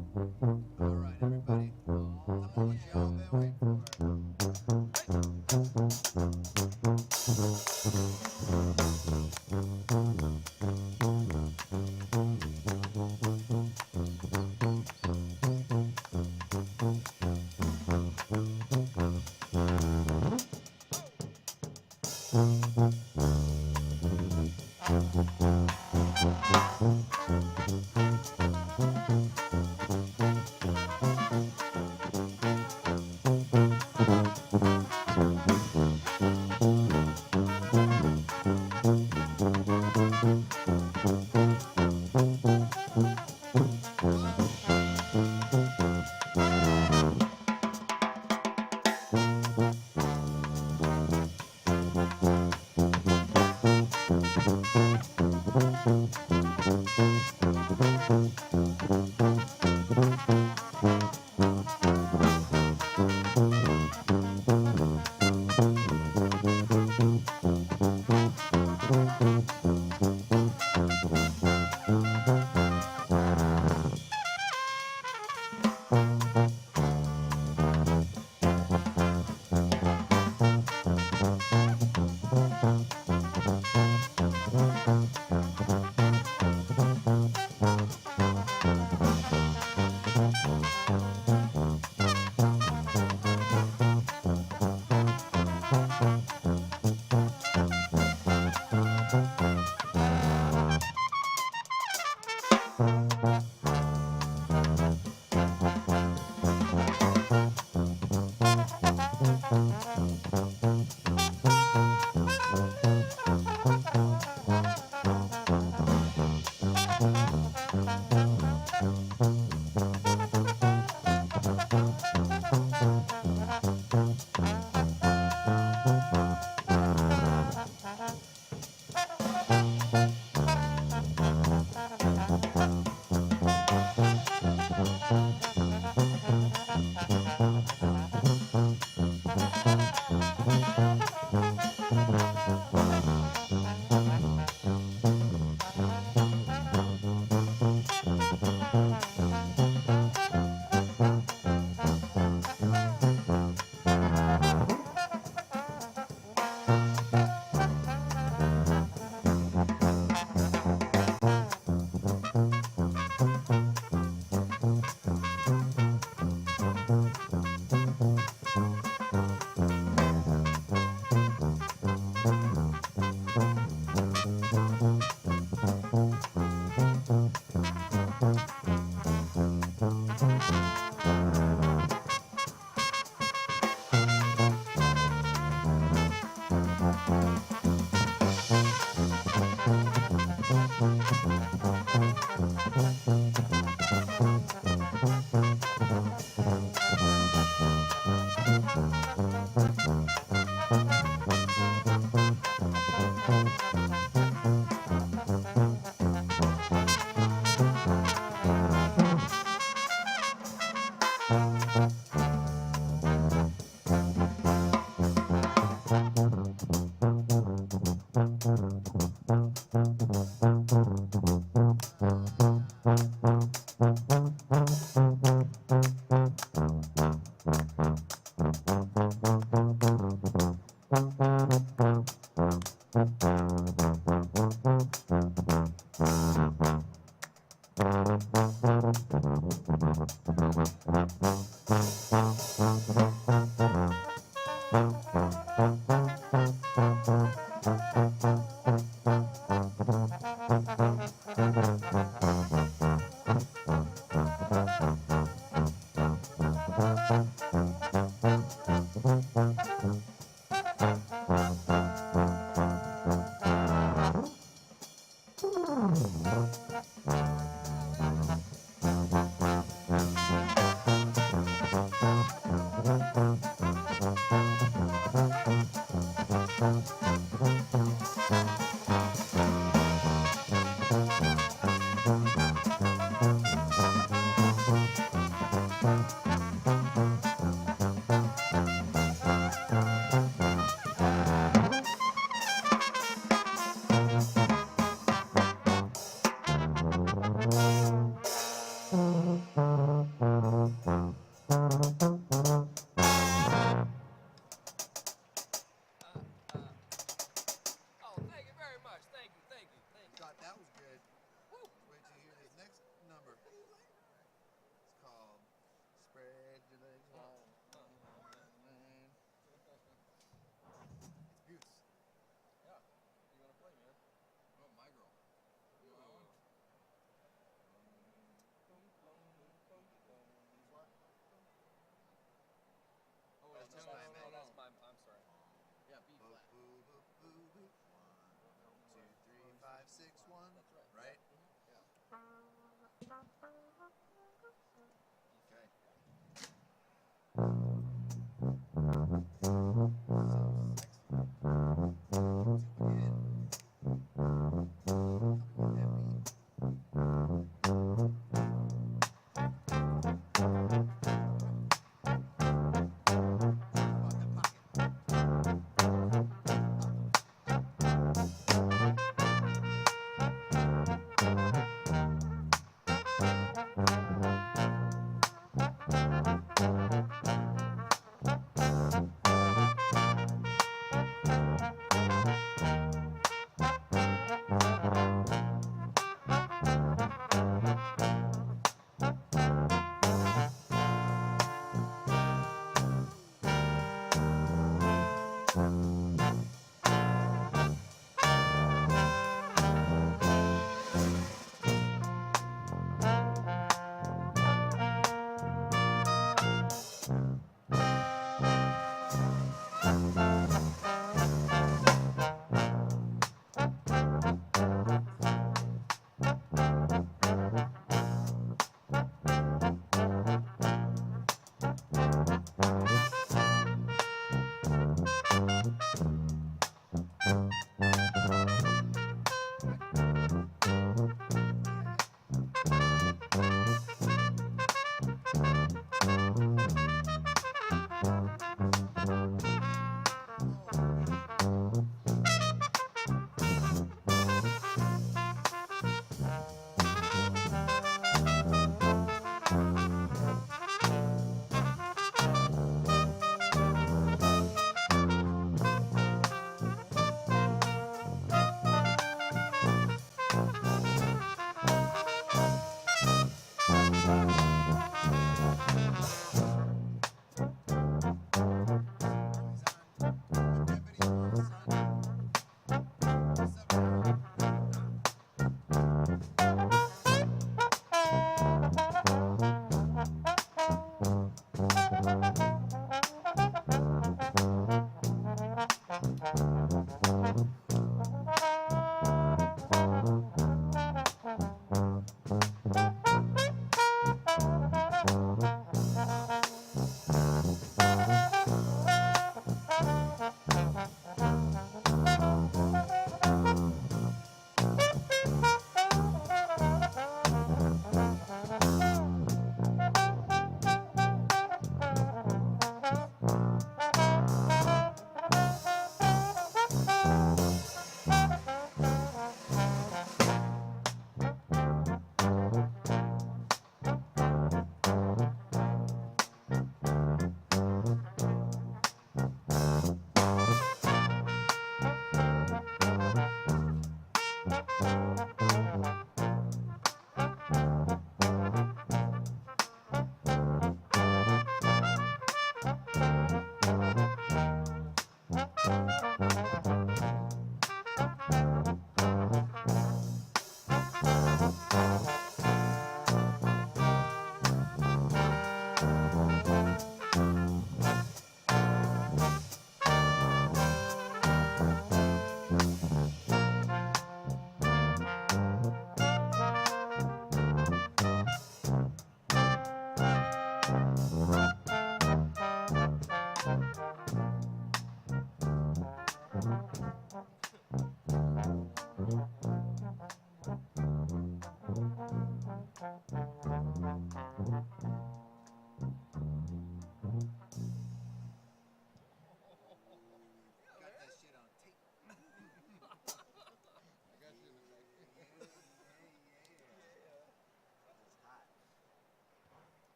All right, everybody. How long y'all been waiting for? Thank you.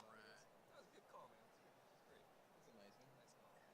All right. That was a good call, man. That's great. That's a nice one. Nice call.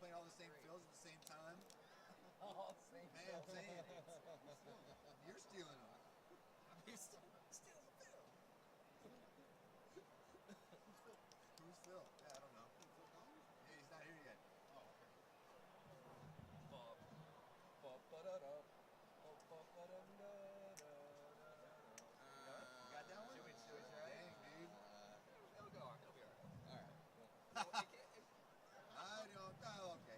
play all the same fills at the same time. All the same Man, I'm saying it. You're stealing them. You're stealing the fill. Who's Phil? Yeah, I don't know. Yeah, he's not here yet. Oh, okay. You got that one? Should we try it? Dang, dude. It'll go on. It'll be alright. Alright. No, I don't know. Okay.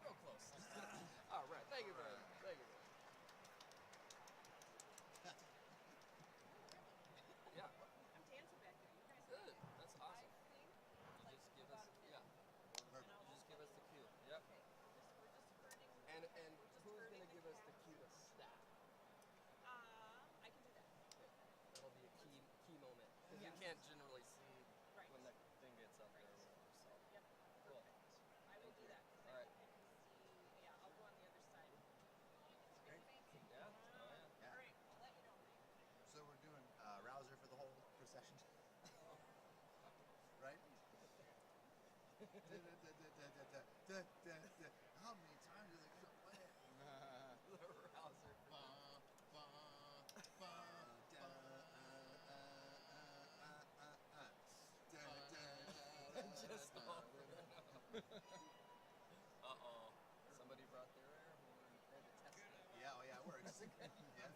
Real close. All right. Thank you very much. Thank you very much. How many times does it keep playing? The rouser. Just over. Uh-oh. Somebody brought their air horn. They had to test it. Yeah, oh yeah, it works. That's a good Yeah.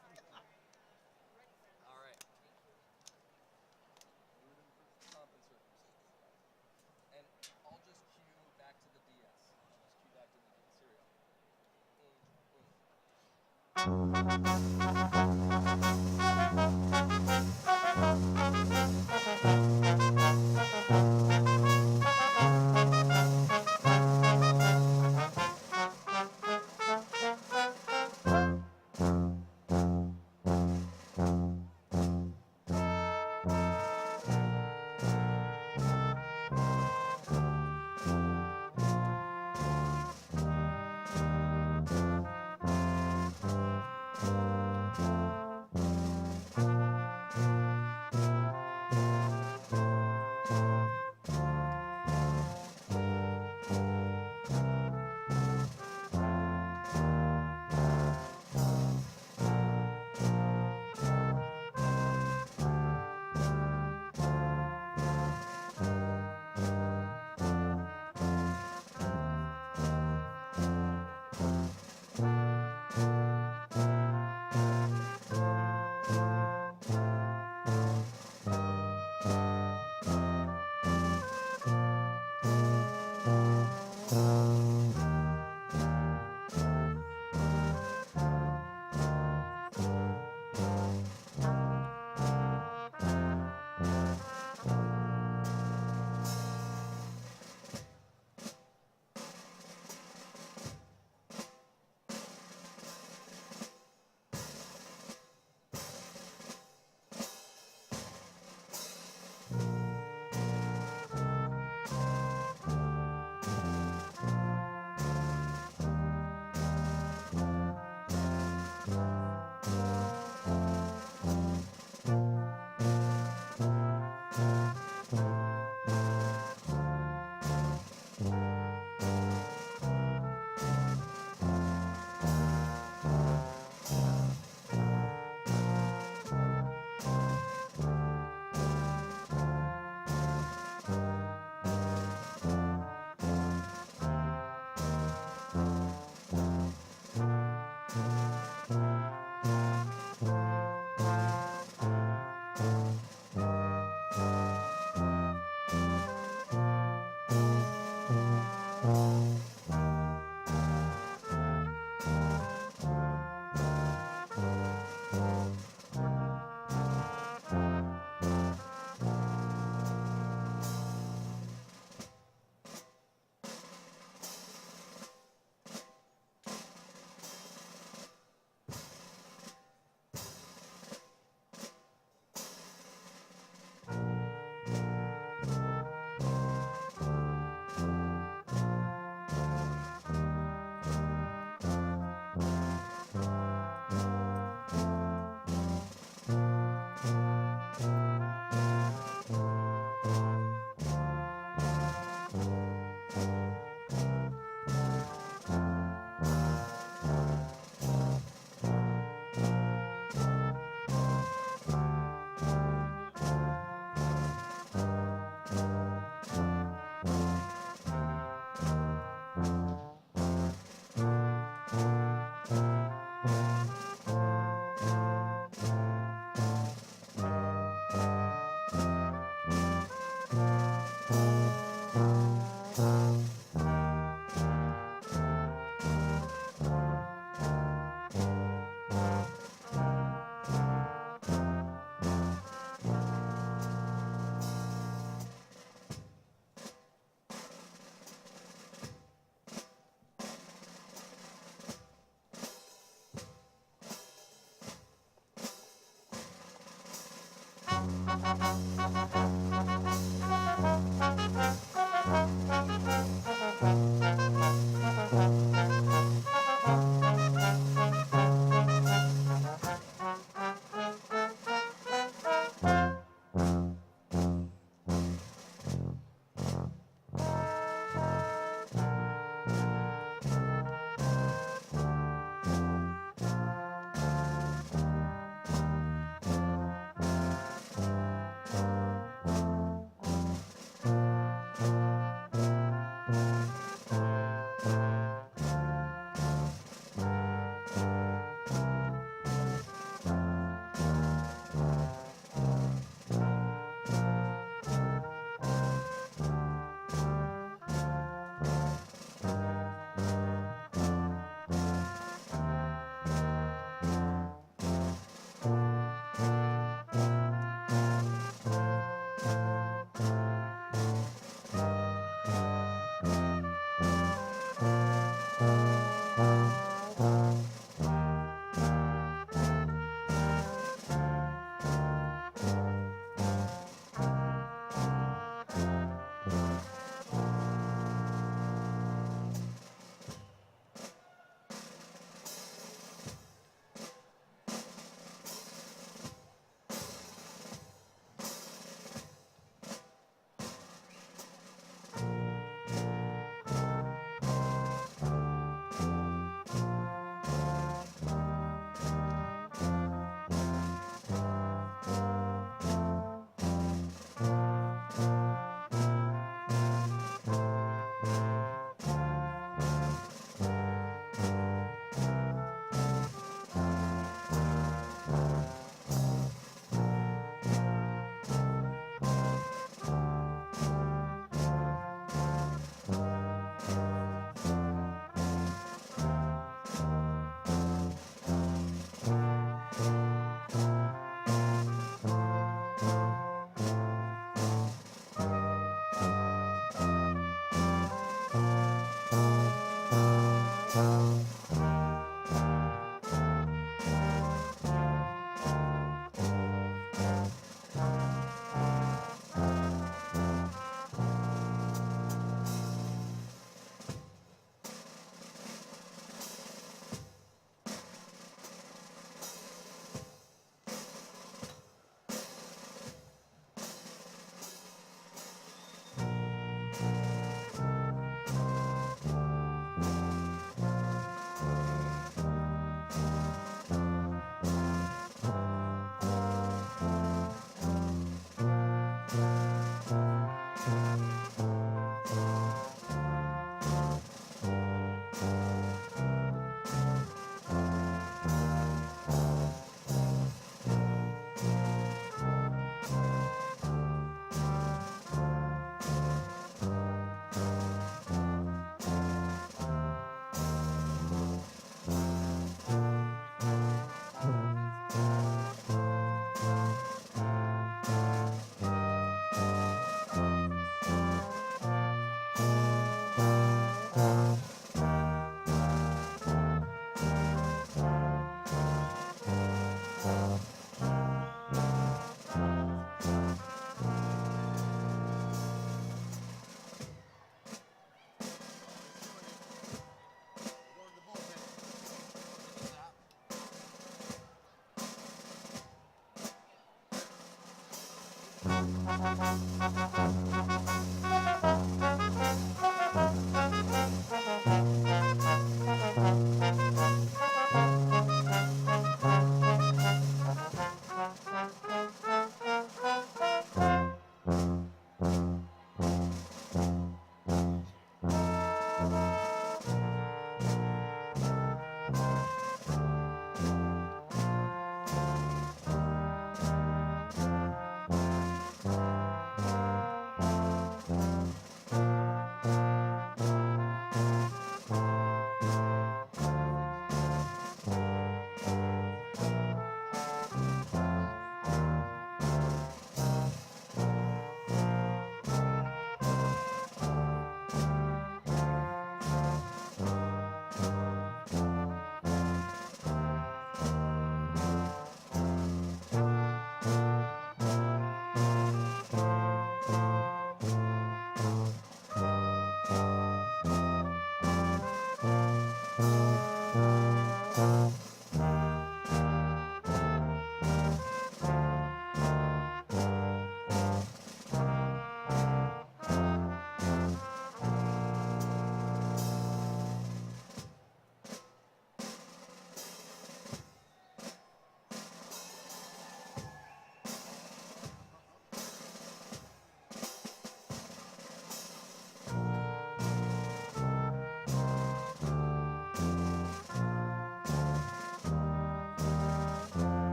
All right. Rooting for pomp and circumstance. And I'll just cue back to the DS. I'll just cue back to the DS. Here we go.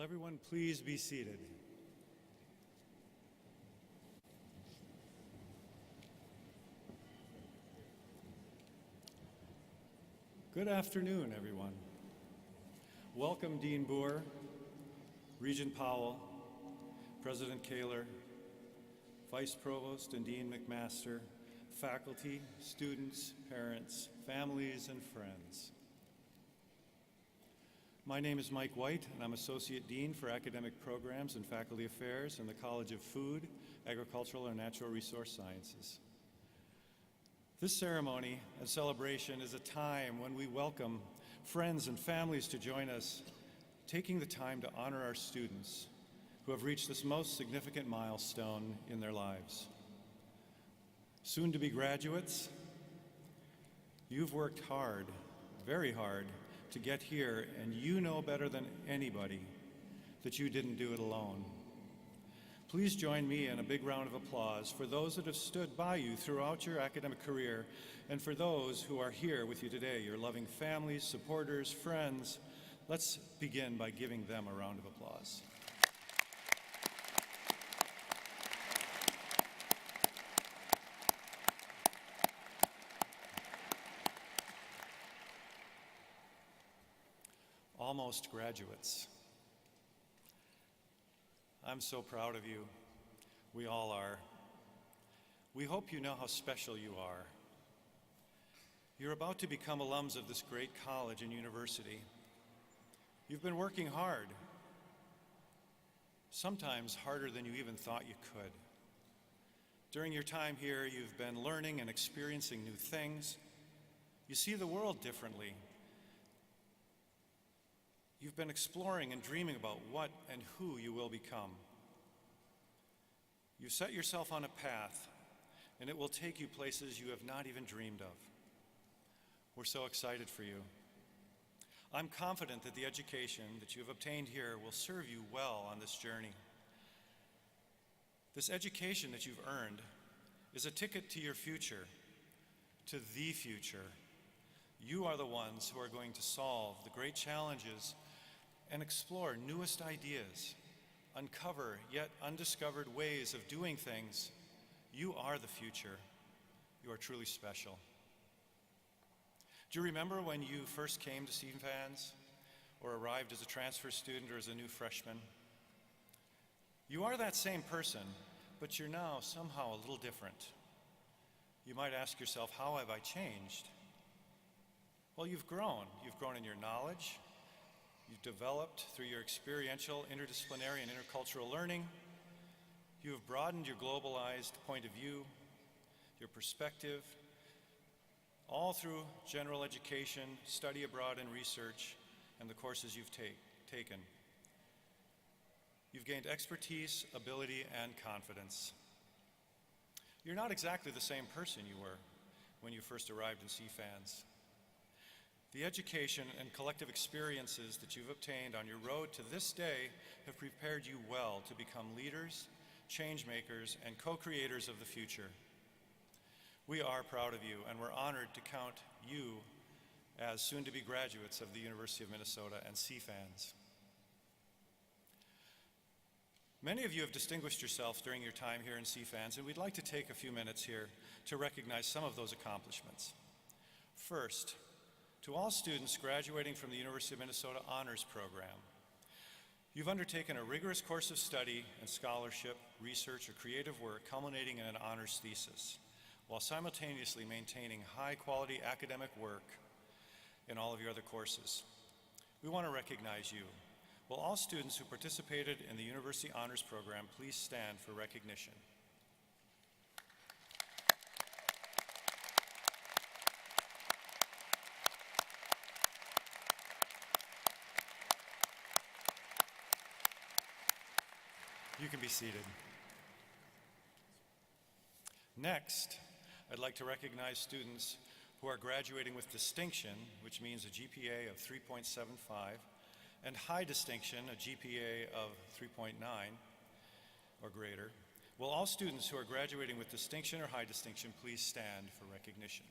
everyone please be seated? Good afternoon, everyone. Welcome, Dean Boer, Regent Powell, President Kaler, Vice Provost and Dean McMaster, faculty, students, parents, families, and friends. My name is Mike White, and I'm Associate Dean for Academic Programs and Faculty Affairs in the College of Food, Agricultural, and Natural Resource Sciences. This ceremony and celebration is a time when we welcome friends and families to join us, taking the time to honor our students who have reached this most significant milestone in their lives. Soon-to-be graduates, you've worked hard, very hard, to get here, and you know better than anybody that you didn't do it alone. Please join me in a big round of applause for those that have stood by you throughout your academic career, and for those who are here with you today, your loving families, supporters, friends. Let's begin by giving them a round of applause. Almost graduates. I'm so proud of you. We all are. We hope you know how special you are. You're about to become alums of this great college and university. You've been working hard, sometimes harder than you even thought you could. During your time here, you've been learning and experiencing new things. You see the world differently. You've been exploring and dreaming about what and who you will become. You've set yourself on a path, and it will take you places you have not even dreamed of. We're so excited for you. I'm confident that the education that you have obtained here will serve you well on this journey. This education that you've earned is a ticket to your future, to the future. You are the ones who are going to solve the great challenges and explore newest ideas, uncover yet undiscovered ways of doing things. You are the future. You are truly special. Do you remember when you first came to CFANS or arrived as a transfer student or as a new freshman? You are that same person, but you're now somehow a little different. You might ask yourself, how have I changed? Well, you've grown. You've grown in your knowledge. You've developed through your experiential, interdisciplinary, and intercultural learning. You have broadened your globalized point of view, your perspective, all through general education, study abroad, and research, and the courses you've taken. You've gained expertise, ability, and confidence. You're not exactly the same person you were when you first arrived in CFANS. The education and collective experiences that you've obtained on your road to this day have prepared you well to become leaders, change makers, and co-creators of the future. We are proud of you, and we're honored to count you as soon-to-be graduates of the University of Minnesota and CFANS. Many of you have distinguished yourselves during your time here in CFANS, and we'd like to take a few minutes here to recognize some of those accomplishments. First, to all students graduating from the University of Minnesota Honors Program, you've undertaken a rigorous course of study and scholarship, research, or creative work culminating in an honors thesis, while simultaneously maintaining high-quality academic work in all of your other courses. We want to recognize you. Will all students who participated in the University Honors Program please stand for recognition? You can be seated. Next, I'd like to recognize students who are graduating with distinction, which means a GPA of 3.75, and high distinction, a GPA of 3.9 or greater. Will all students who are graduating with distinction or high distinction please stand for recognition?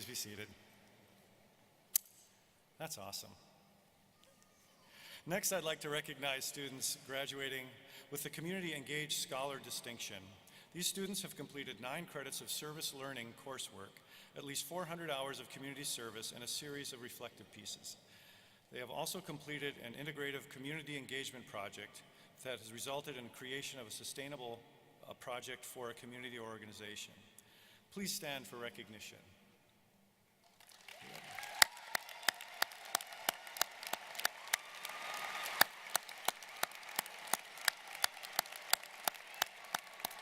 Please be seated. That's awesome. Next, I'd like to recognize students graduating with the Community Engaged Scholar Distinction. These students have completed 9 credits of service learning coursework, at least 400 hours of community service, and a series of reflective pieces. They have also completed an integrative community engagement project that has resulted in creation of a sustainable project for a community or organization. Please stand for recognition.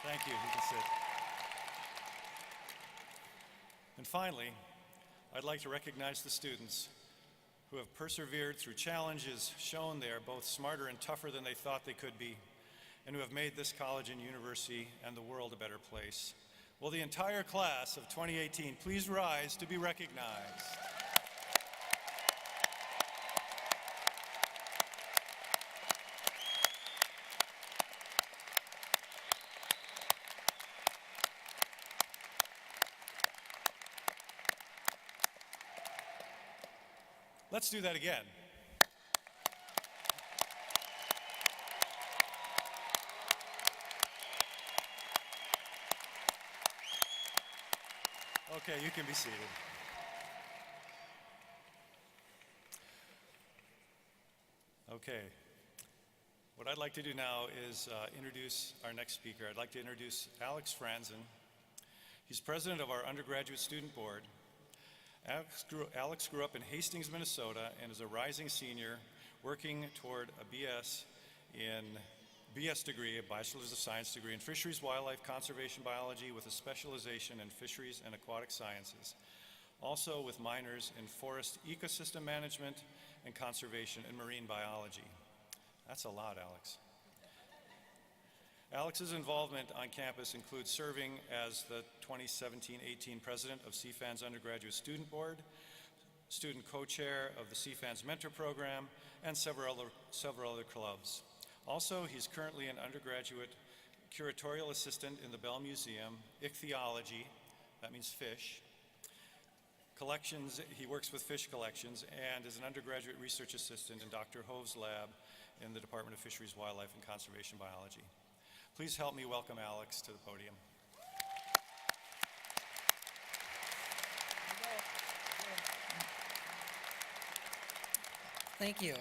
Thank you. You can sit. And finally, I'd like to recognize the students who have persevered through challenges, shown they are both smarter and tougher than they thought they could be, and who have made this college and university and the world a better place. Will the entire class of 2018 please rise to be recognized? Let's do that again. Okay, you can be seated. Okay. What I'd like to do now is introduce our next speaker. I'd like to introduce Alex Franzen. He's president of our undergraduate student board. Alex grew up in Hastings, Minnesota, and is a rising senior working toward a BS degree, a Bachelor's of Science degree in Fisheries, Wildlife, Conservation Biology with a specialization in Fisheries and Aquatic Sciences. Also with minors in Forest Ecosystem Management and Conservation and Marine Biology. That's a lot, Alex. Alex's involvement on campus includes serving as the 2017-18 president of CFANS Undergraduate Student Board, student co-chair of the CFANS Mentor Program, and several other clubs. Also, he's currently an undergraduate curatorial assistant in the Bell Museum, ichthyology, that means fish, collections, he works with fish collections, and is an undergraduate research assistant in Dr. Hove's lab in the Department of Fisheries, Wildlife, and Conservation Biology. Please help me welcome Alex to the podium. Thank you.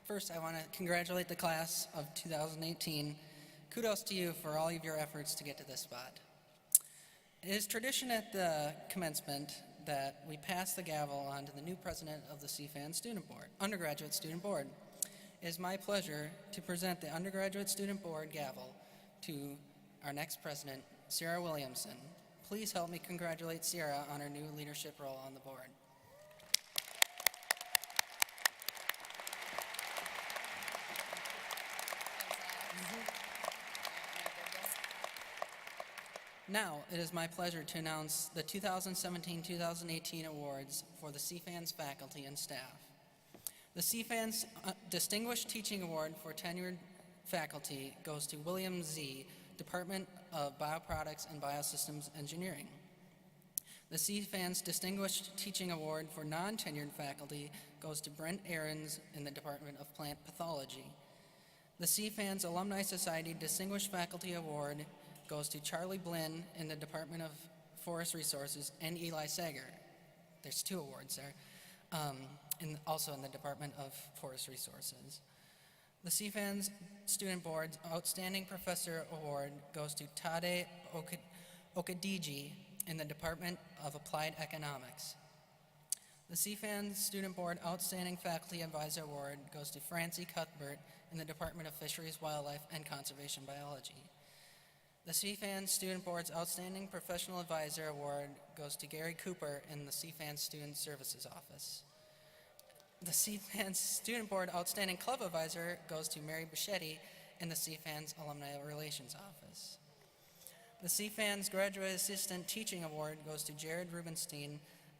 First, I want to congratulate the class of 2018. Kudos to you for all of your efforts to get to this spot. It is tradition at the commencement that we pass the gavel on to the new president of the CFANS Student Board, Undergraduate Student Board. It is my pleasure to present the Undergraduate Student Board gavel to our next president, Sierra Williamson. Please help me congratulate Sierra on her new leadership role on the board. Now, it is my pleasure to announce the 2017-2018 awards for the CFANS faculty and staff. The CFANS Distinguished Teaching Award for Tenured Faculty goes to William Z., Department of Bioproducts and Biosystems Engineering. The CFANS Distinguished Teaching Award for Non-Tenured Faculty goes to Brent Ahrens in the Department of Plant Pathology. The CFANS Alumni Society Distinguished Faculty Award goes to Charlie Blinn in the Department of Forest Resources and Eli Sager. There's 2 awards there. Also in the Department of Forest Resources. The CFANS Student Board's Outstanding Professor Award goes to Tade Okadiji in the Department of Applied Economics. The CFANS Student Board Outstanding Faculty Advisor Award goes to Francie Cuthbert in the Department of Fisheries, Wildlife, and Conservation Biology. The CFANS Student Board's Outstanding Professional Advisor Award goes to Gary Cooper in the CFANS Student Services Office. The CFANS Student Board Outstanding Club Advisor goes to Mary Bichetti in the CFANS Alumni Relations Office. The CFANS Graduate Assistant Teaching Award goes to Jared Rubenstein,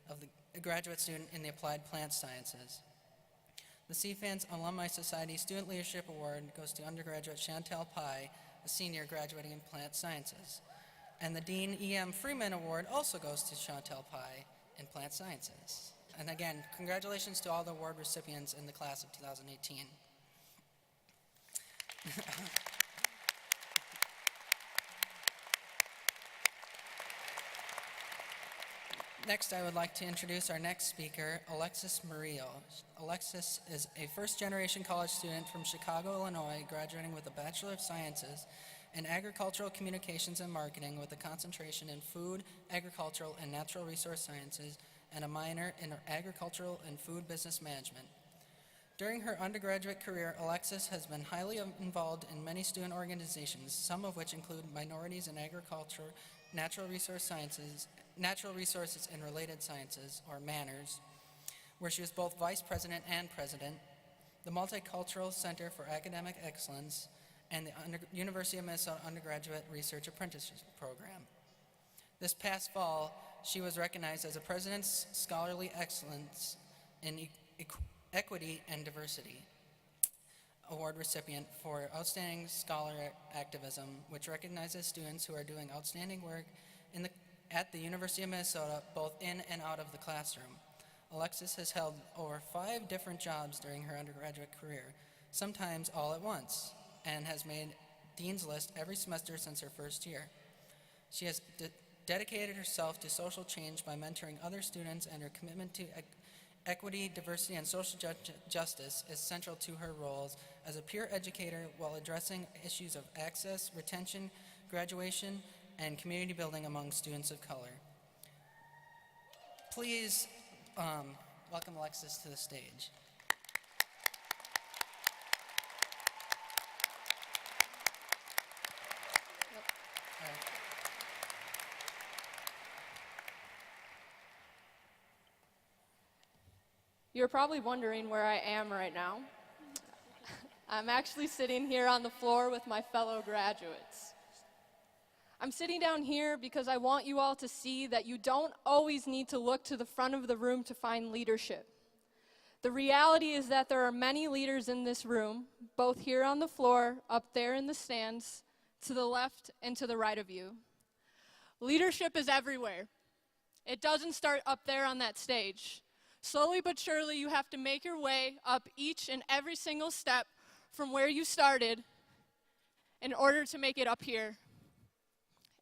a graduate student in the Applied Plant Sciences. The CFANS Alumni Society Student Leadership Award goes to undergraduate Chantel Pai, a senior graduating in Plant Sciences. And the Dean E.M. Freeman Award also goes to Chantel Pai in plant sciences. And again, congratulations to all the award recipients in the class of 2018. Next, I would like to introduce our next speaker, Alexis Murillo. Alexis is a first-generation college student from Chicago, Illinois, graduating with a Bachelor of Sciences in Agricultural Communications and Marketing with a concentration in Food, Agricultural, and Natural Resource Sciences, and a minor in Agricultural and Food Business Management. During her undergraduate career, Alexis has been highly involved in many student organizations, some of which include Minorities in Agriculture, Natural Resources and Related Sciences, or MANRS, where she was both vice president and president, the Multicultural Center for Academic Excellence, and the University of Minnesota Undergraduate Research Apprenticeship Program. This past fall, she was recognized as a President's Scholarly Excellence in Equity and Diversity Award recipient for Outstanding Scholar Activism, which recognizes students who are doing outstanding work at the University of Minnesota, both in and out of the classroom. Alexis has held over 5 different jobs during her undergraduate career, sometimes all at once, and has made Dean's List every semester since her first year. She has dedicated herself to social change by mentoring other students, and her commitment to equity, diversity, and social justice is central to her roles as a peer educator while addressing issues of access, retention, graduation, and community building among students of color. Please welcome Alexis to the stage. All right. You're probably wondering where I am right now. I'm actually sitting here on the floor with my fellow graduates. I'm sitting down here because I want you all to see that you don't always need to look to the front of the room to find leadership. The reality is that there are many leaders in this room, both here on the floor, up there in the stands, to the left and to the right of you. Leadership is everywhere. It doesn't start up there on that stage. Slowly but surely, you have to make your way up each and every single step from where you started in order to make it up here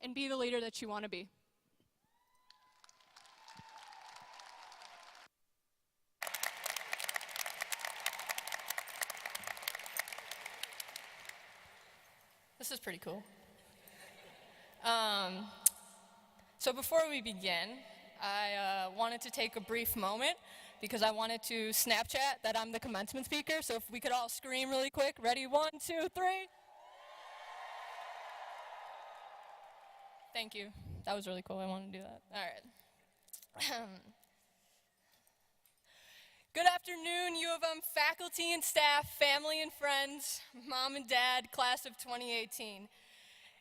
and be the leader that you want to be. This is pretty cool. So before we begin, I wanted to take a brief moment because I wanted to Snapchat that I'm the commencement speaker. So if we could all scream really quick. Ready? 1, 2, 3. Thank you. That was really cool. I wanted to do that. All right. Good afternoon, U of M faculty and staff, family and friends, mom and dad, class of 2018.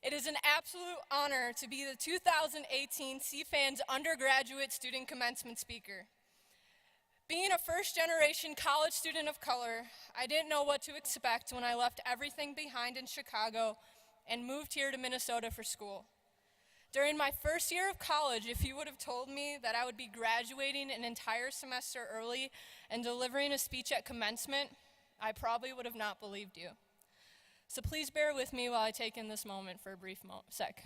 It is an absolute honor to be the 2018 CFANS Undergraduate Student Commencement Speaker. Being a first-generation college student of color, I didn't know what to expect when I left everything behind in Chicago and moved here to Minnesota for school. During my first year of college, if you would have told me that I would be graduating an entire semester early and delivering a speech at commencement, I probably would have not believed you. So please bear with me while I take in this moment for a brief sec.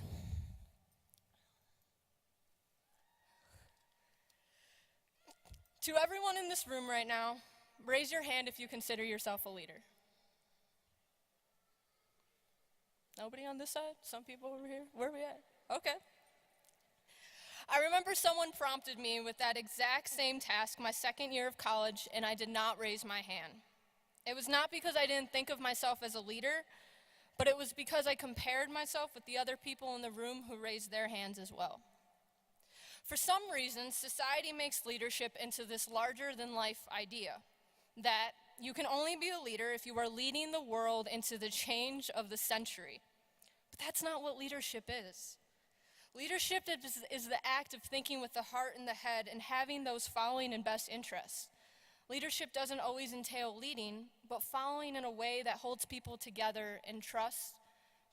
To everyone in this room right now, raise your hand if you consider yourself a leader. Nobody on this side? Some people over here? Where are we at? Okay. I remember someone prompted me with that exact same task my second year of college, and I did not raise my hand. It was not because I didn't think of myself as a leader, but it was because I compared myself with the other people in the room who raised their hands as well. For some reason, society makes leadership into this larger-than-life idea, that you can only be a leader if you are leading the world into the change of the century. But that's not what leadership is. Leadership is the act of thinking with the heart and the head and having those following in best interests. Leadership doesn't always entail leading, but following in a way that holds people together in trust,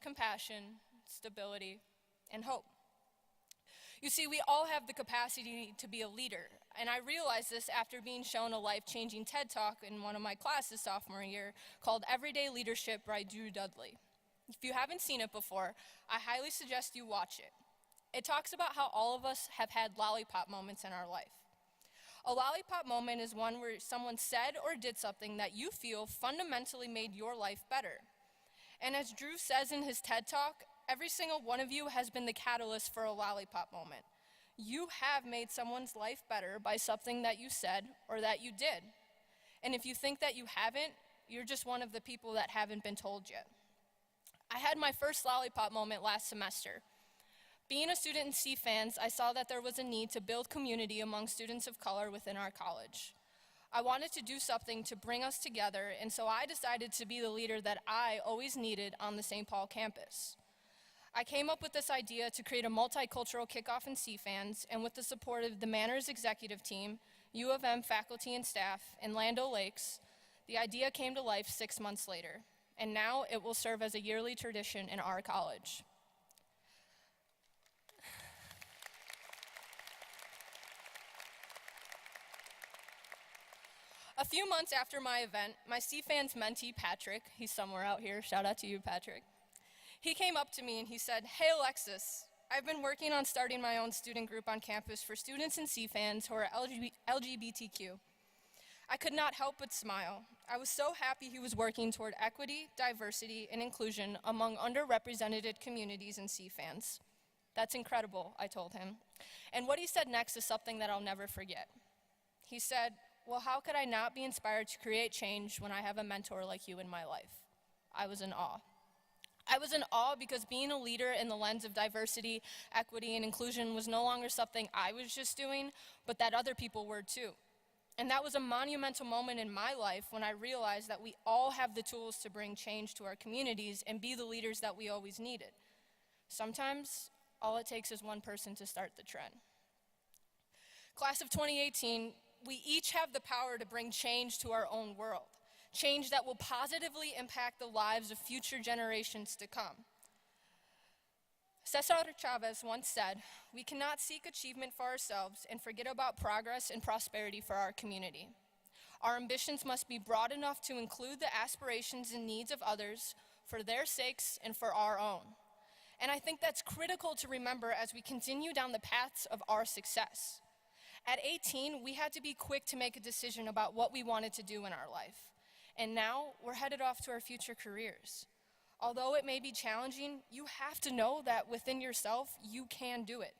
compassion, stability, and hope. You see, we all have the capacity to be a leader, and I realized this after being shown a life-changing TED Talk in one of my classes sophomore year called Everyday Leadership by Drew Dudley. If you haven't seen it before, I highly suggest you watch it. It talks about how all of us have had lollipop moments in our life. A lollipop moment is one where someone said or did something that you feel fundamentally made your life better. And as Drew says in his TED Talk, every single one of you has been the catalyst for a lollipop moment. You have made someone's life better by something that you said or that you did. And if you think that you haven't, you're just one of the people that haven't been told yet. I had my first lollipop moment last semester. Being a student in CFANS, I saw that there was a need to build community among students of color within our college. I wanted to do something to bring us together, and so I decided to be the leader that I always needed on the St. Paul campus. I came up with this idea to create a multicultural kickoff in CFANS, and with the support of the Manners executive team, U of M faculty and staff, and Land O'Lakes, the idea came to life 6 months later, and now it will serve as a yearly tradition in our college. A few months after my event, my CFANS mentee, Patrick, he's somewhere out here, shout out to you, Patrick. He came up to me and he said, "Hey, Alexis, I've been working on starting my own student group on campus for students in CFANS who are LGBTQ. I could not help but smile. I was so happy he was working toward equity, diversity, and inclusion among underrepresented communities in CFANS. That's incredible," I told him. And what he said next is something that I'll never forget. He said, "Well, how could I not be inspired to create change when I have a mentor like you in my life?" I was in awe. I was in awe because being a leader in the lens of diversity, equity, and inclusion was no longer something I was just doing, but that other people were too. And that was a monumental moment in my life when I realized that we all have the tools to bring change to our communities and be the leaders that we always needed. Sometimes, all it takes is one person to start the trend. Class of 2018, we each have the power to bring change to our own world, change that will positively impact the lives of future generations to come. Cesar Chavez once said, "We cannot seek achievement for ourselves and forget about progress and prosperity for our community. Our ambitions must be broad enough to include the aspirations and needs of others for their sakes and for our own." And I think that's critical to remember as we continue down the paths of our success. At 18, we had to be quick to make a decision about what we wanted to do in our life. And now we're headed off to our future careers. Although it may be challenging, you have to know that within yourself, you can do it.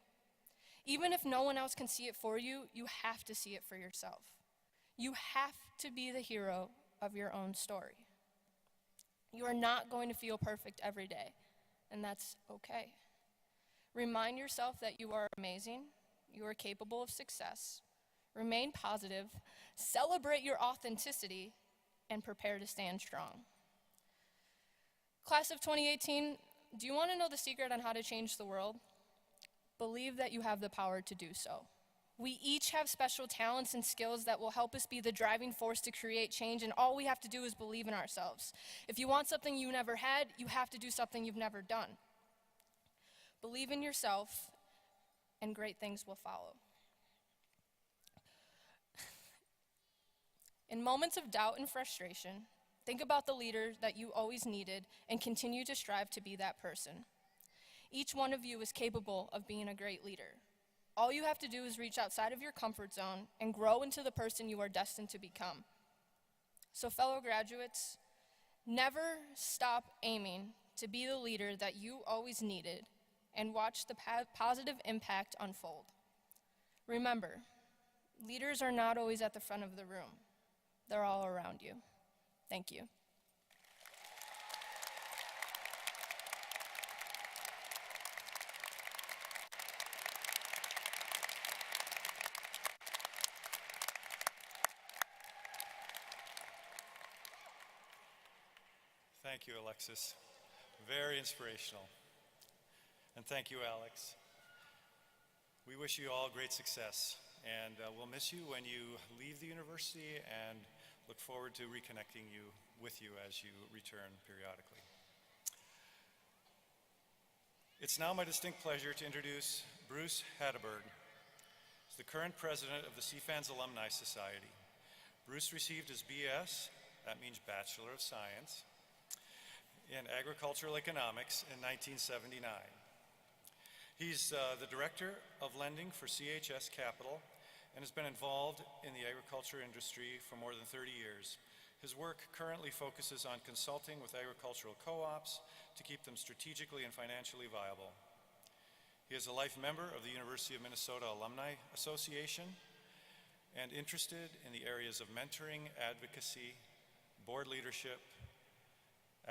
Even if no one else can see it for you, you have to see it for yourself. You have to be the hero of your own story. You are not going to feel perfect every day, and that's okay. Remind yourself that you are amazing, you are capable of success, remain positive, celebrate your authenticity, and prepare to stand strong. Class of 2018, do you want to know the secret on how to change the world? Believe that you have the power to do so. We each have special talents and skills that will help us be the driving force to create change, and all we have to do is believe in ourselves. If you want something you never had, you have to do something you've never done. Believe in yourself, and great things will follow. In moments of doubt and frustration, think about the leader that you always needed and continue to strive to be that person. Each one of you is capable of being a great leader. All you have to do is reach outside of your comfort zone and grow into the person you are destined to become. So fellow graduates, never stop aiming to be the leader that you always needed and watch the positive impact unfold. Remember, leaders are not always at the front of the room. They're all around you. Thank you. Thank you, Alexis. Very inspirational. And thank you, Alex. We wish you all great success, and we'll miss you when you leave the university and look forward to reconnecting with you as you return periodically. It's now my distinct pleasure to introduce Bruce Hatteberg. He's the current president of the CFANS Alumni Society. Bruce received his BS, that means Bachelor of Science, in Agricultural Economics in 1979. He's the Director of Lending for CHS Capital and has been involved in the agriculture industry for more than 30 years. His work currently focuses on consulting with agricultural co-ops to keep them strategically and financially viable. He is a life member of the University of Minnesota Alumni Association and interested in the areas of mentoring, advocacy, board leadership,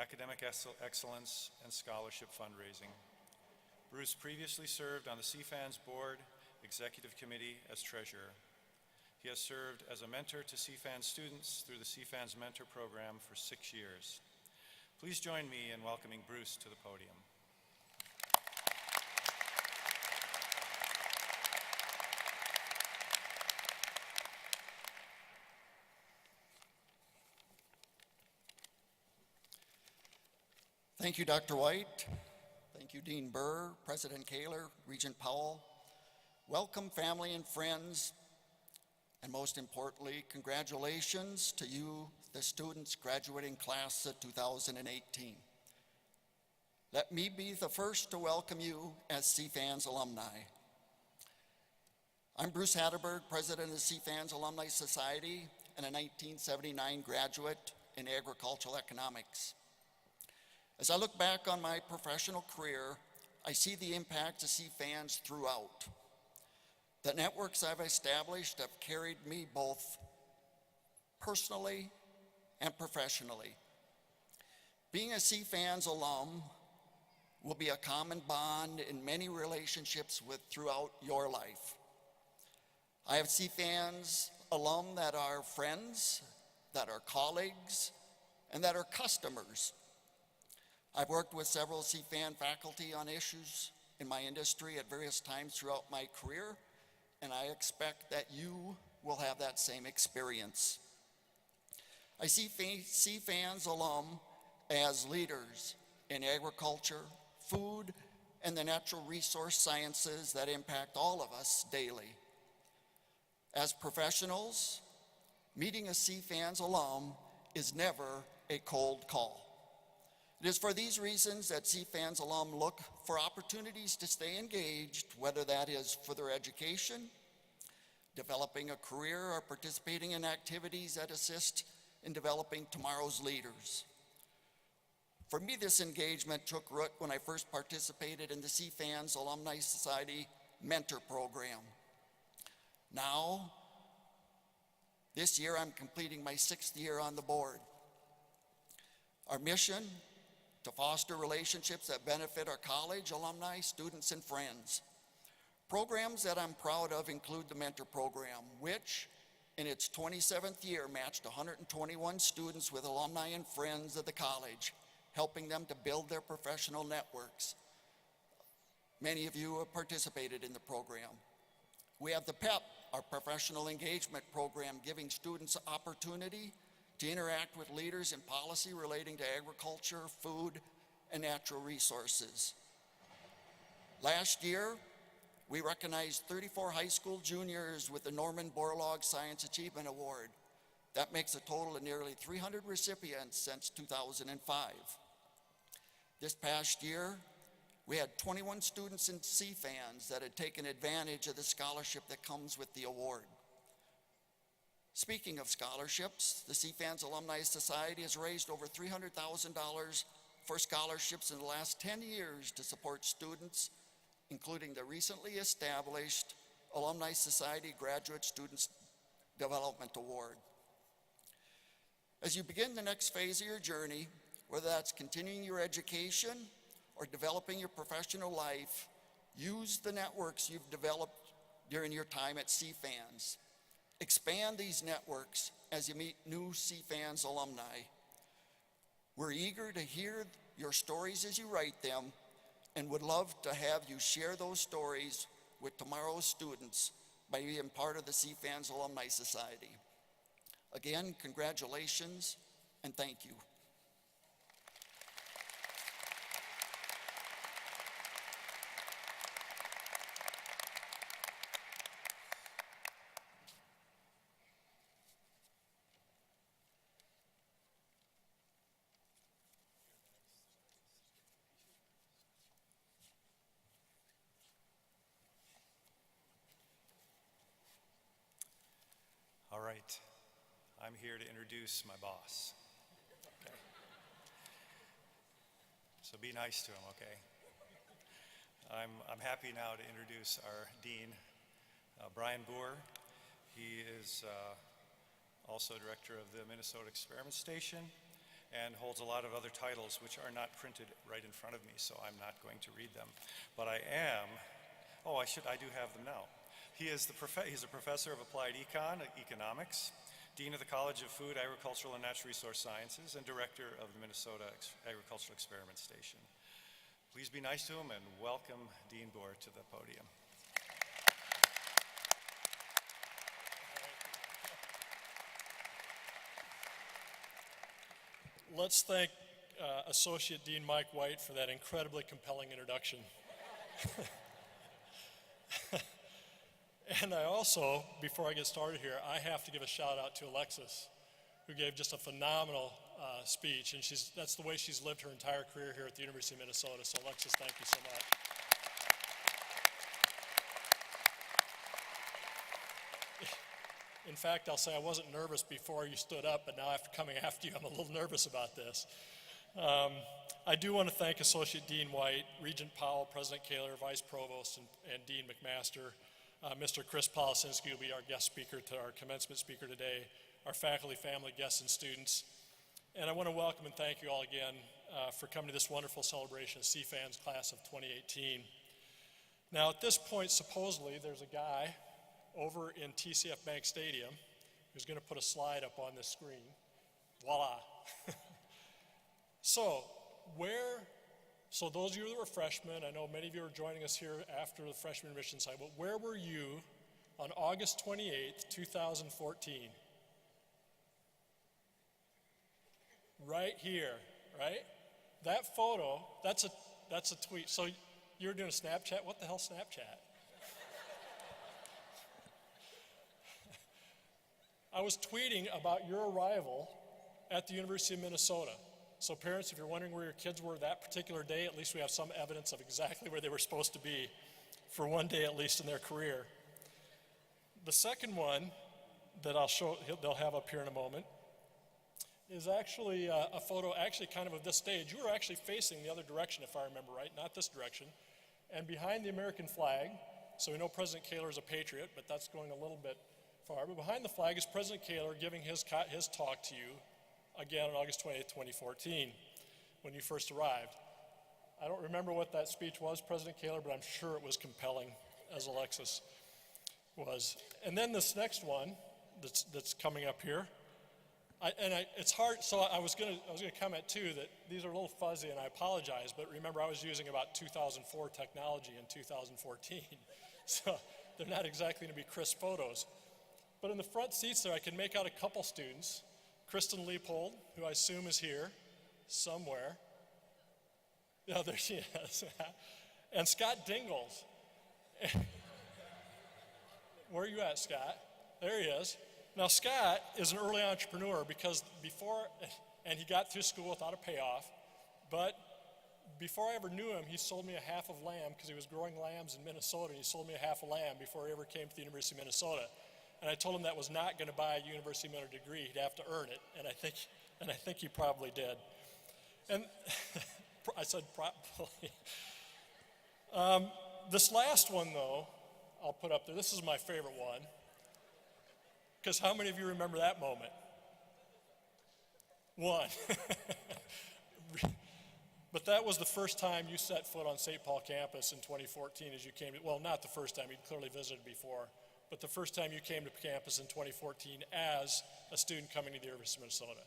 academic excellence, and scholarship fundraising. Bruce previously served on the CFANS Board Executive Committee as treasurer. He has served as a mentor to CFANS students through the CFANS Mentor Program for 6 years. Please join me in welcoming Bruce to the podium. Thank you, Dr. White. Thank you, Dean Burr, President Kaler, Regent Powell. Welcome, family and friends, and most importantly, congratulations to you, the students graduating class of 2018. Let me be the first to welcome you as CFANS alumni. I'm Bruce Hatteberg, president of the CFANS Alumni Society and a 1979 graduate in agricultural economics. As I look back on my professional career, I see the impact of CFANS throughout. The networks I've established have carried me both personally and professionally. Being a CFANS alum will be a common bond in many relationships throughout your life. I have CFANS alum that are friends, that are colleagues, and that are customers. I've worked with several CFAN faculty on issues in my industry at various times throughout my career, and I expect that you will have that same experience. I see CFANS alum as leaders in agriculture, food, and the natural resource sciences that impact all of us daily. As professionals, meeting a CFANS alum is never a cold call. It is for these reasons that CFANS alum look for opportunities to stay engaged, whether that is for their education, developing a career, or participating in activities that assist in developing tomorrow's leaders. For me, this engagement took root when I first participated in the CFANS Alumni Society Mentor Program. Now, this year I'm completing my 6th year on the board. Our mission, to foster relationships that benefit our college, alumni, students, and friends. Programs that I'm proud of include the Mentor Program, which in its 27th year matched 121 students with alumni and friends of the college, helping them to build their professional networks. Many of you have participated in the program. We have the PEP, our professional engagement program, giving students opportunity to interact with leaders in policy relating to agriculture, food, and natural resources. Last year, we recognized 34 high school juniors with the Norman Borlaug Science Achievement Award. That makes a total of nearly 300 recipients since 2005. This past year, we had 21 students in CFANS that had taken advantage of the scholarship that comes with the award. Speaking of scholarships, the CFANS Alumni Society has raised over $300,000 for scholarships in the last 10 years to support students, including the recently established Alumni Society Graduate Students Development Award. As you begin the next phase of your journey, whether that's continuing your education or developing your professional life, use the networks you've developed during your time at CFANS. Expand these networks as you meet new CFANS alumni. We're eager to hear your stories as you write them and would love to have you share those stories with tomorrow's students by being part of the CFANS Alumni Society. Again, congratulations and thank you. right, I'm here to introduce my boss. Okay. So be nice to him, okay? I'm happy now to introduce our dean, Brian Boer. He is also director of the Minnesota Experiment Station and holds a lot of other titles which are not printed right in front of me, so I'm not going to read them. But I do have them now. He's a professor of applied economics, dean of the College of Food, Agricultural, and Natural Resource Sciences, and director of the Minnesota Agricultural Experiment Station. Please be nice to him and welcome Dean Boer to the podium. Let's thank Associate Dean Mike White for that incredibly compelling introduction. And I also, before I get started here, I have to give a shout out to Alexis, who gave just a phenomenal speech, and that's the way she's lived her entire career here at the University of Minnesota. So Alexis, thank you so much. In fact, I'll say I wasn't nervous before you stood up, but now after coming after you, I'm a little nervous about this. I do want to thank Associate Dean White, Regent Powell, President Kaler, Vice Provost, and Dean McMaster. Mr. Chris Polisinski will be our guest speaker to our commencement speaker today, our faculty, family, guests, and students. And I want to welcome and thank you all again for coming to this wonderful celebration of CFANS class of 2018. Now at this point, supposedly, there's a guy over in TCF Bank Stadium who's going to put a slide up on this screen. Voila. So those of you that were freshmen, I know many of you are joining us here after the freshman admission cycle, but where were you on August 28th, 2014? Right here, right? That photo, that's a tweet. So you were doing a Snapchat? What the hell Snapchat? I was tweeting about your arrival at the University of Minnesota. So parents, if you're wondering where your kids were that particular day, at least we have some evidence of exactly where they were supposed to be for one day at least in their career. The second one that they'll have up here in a moment, is actually a photo actually kind of this stage. You were actually facing the other direction, if I remember right, not this direction. And behind the American flag, so we know President Kaler is a patriot, but that's going a little bit far. But behind the flag is President Kaler giving his talk to you again on August 28th, 2014, when you first arrived. I don't remember what that speech was, President Kaler, but I'm sure it was compelling, as Alexis was. And then this next one that's coming up here, it's hard, so I was gonna comment too that these are a little fuzzy and I apologize, but remember I was using about 2004 technology in 2014. So they're not exactly gonna be crisp photos. But in the front seats there, I can make out a couple students. Kristen Leopold, who I assume is here somewhere. Oh, there she is. And Scott Dingles. Where are you at, Scott? There he is. Now, Scott is an early entrepreneur because and he got through school without a payoff, but before I ever knew him, he sold me a half of lamb because he was growing lambs in Minnesota. He sold me a half a lamb before he ever came to the University of Minnesota. And I told him that was not going to buy a University of Minnesota degree. He'd have to earn it, and I think he probably did. And I said probably. This last one, though, I'll put up there. This is my favorite one. Because how many of you remember that moment? One. But that was the first time you set foot on St. Paul campus in 2014 as you came to, well, not the first time, you'd clearly visited before, but the first time you came to campus in 2014 as a student coming to the University of Minnesota.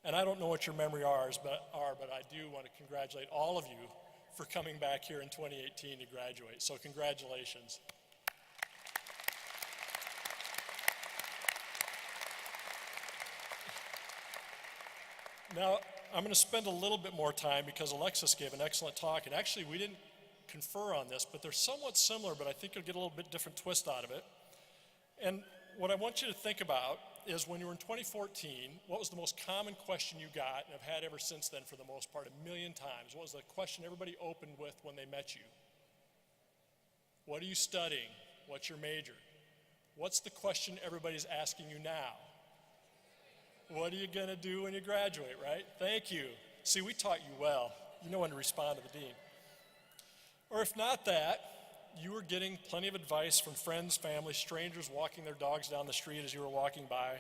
And I don't know what your memory are, but I do want to congratulate all of you for coming back here in 2018 to graduate. So congratulations. Now, I'm going to spend a little bit more time because Alexis gave an excellent talk, and actually we didn't confer on this, but they're somewhat similar, but I think you'll get a little bit different twist out of it. And what I want you to think about is when you were in 2014, what was the most common question you got, and have had ever since then for the most part, 1,000,000 times? What was the question everybody opened with when they met you? What are you studying? What's your major? What's the question everybody's asking you now? What are you going to do when you graduate, right? Thank you. See, we taught you well. You know when to respond to the dean. Or if not that, you were getting plenty of advice from friends, family, strangers walking their dogs down the street as you were walking by,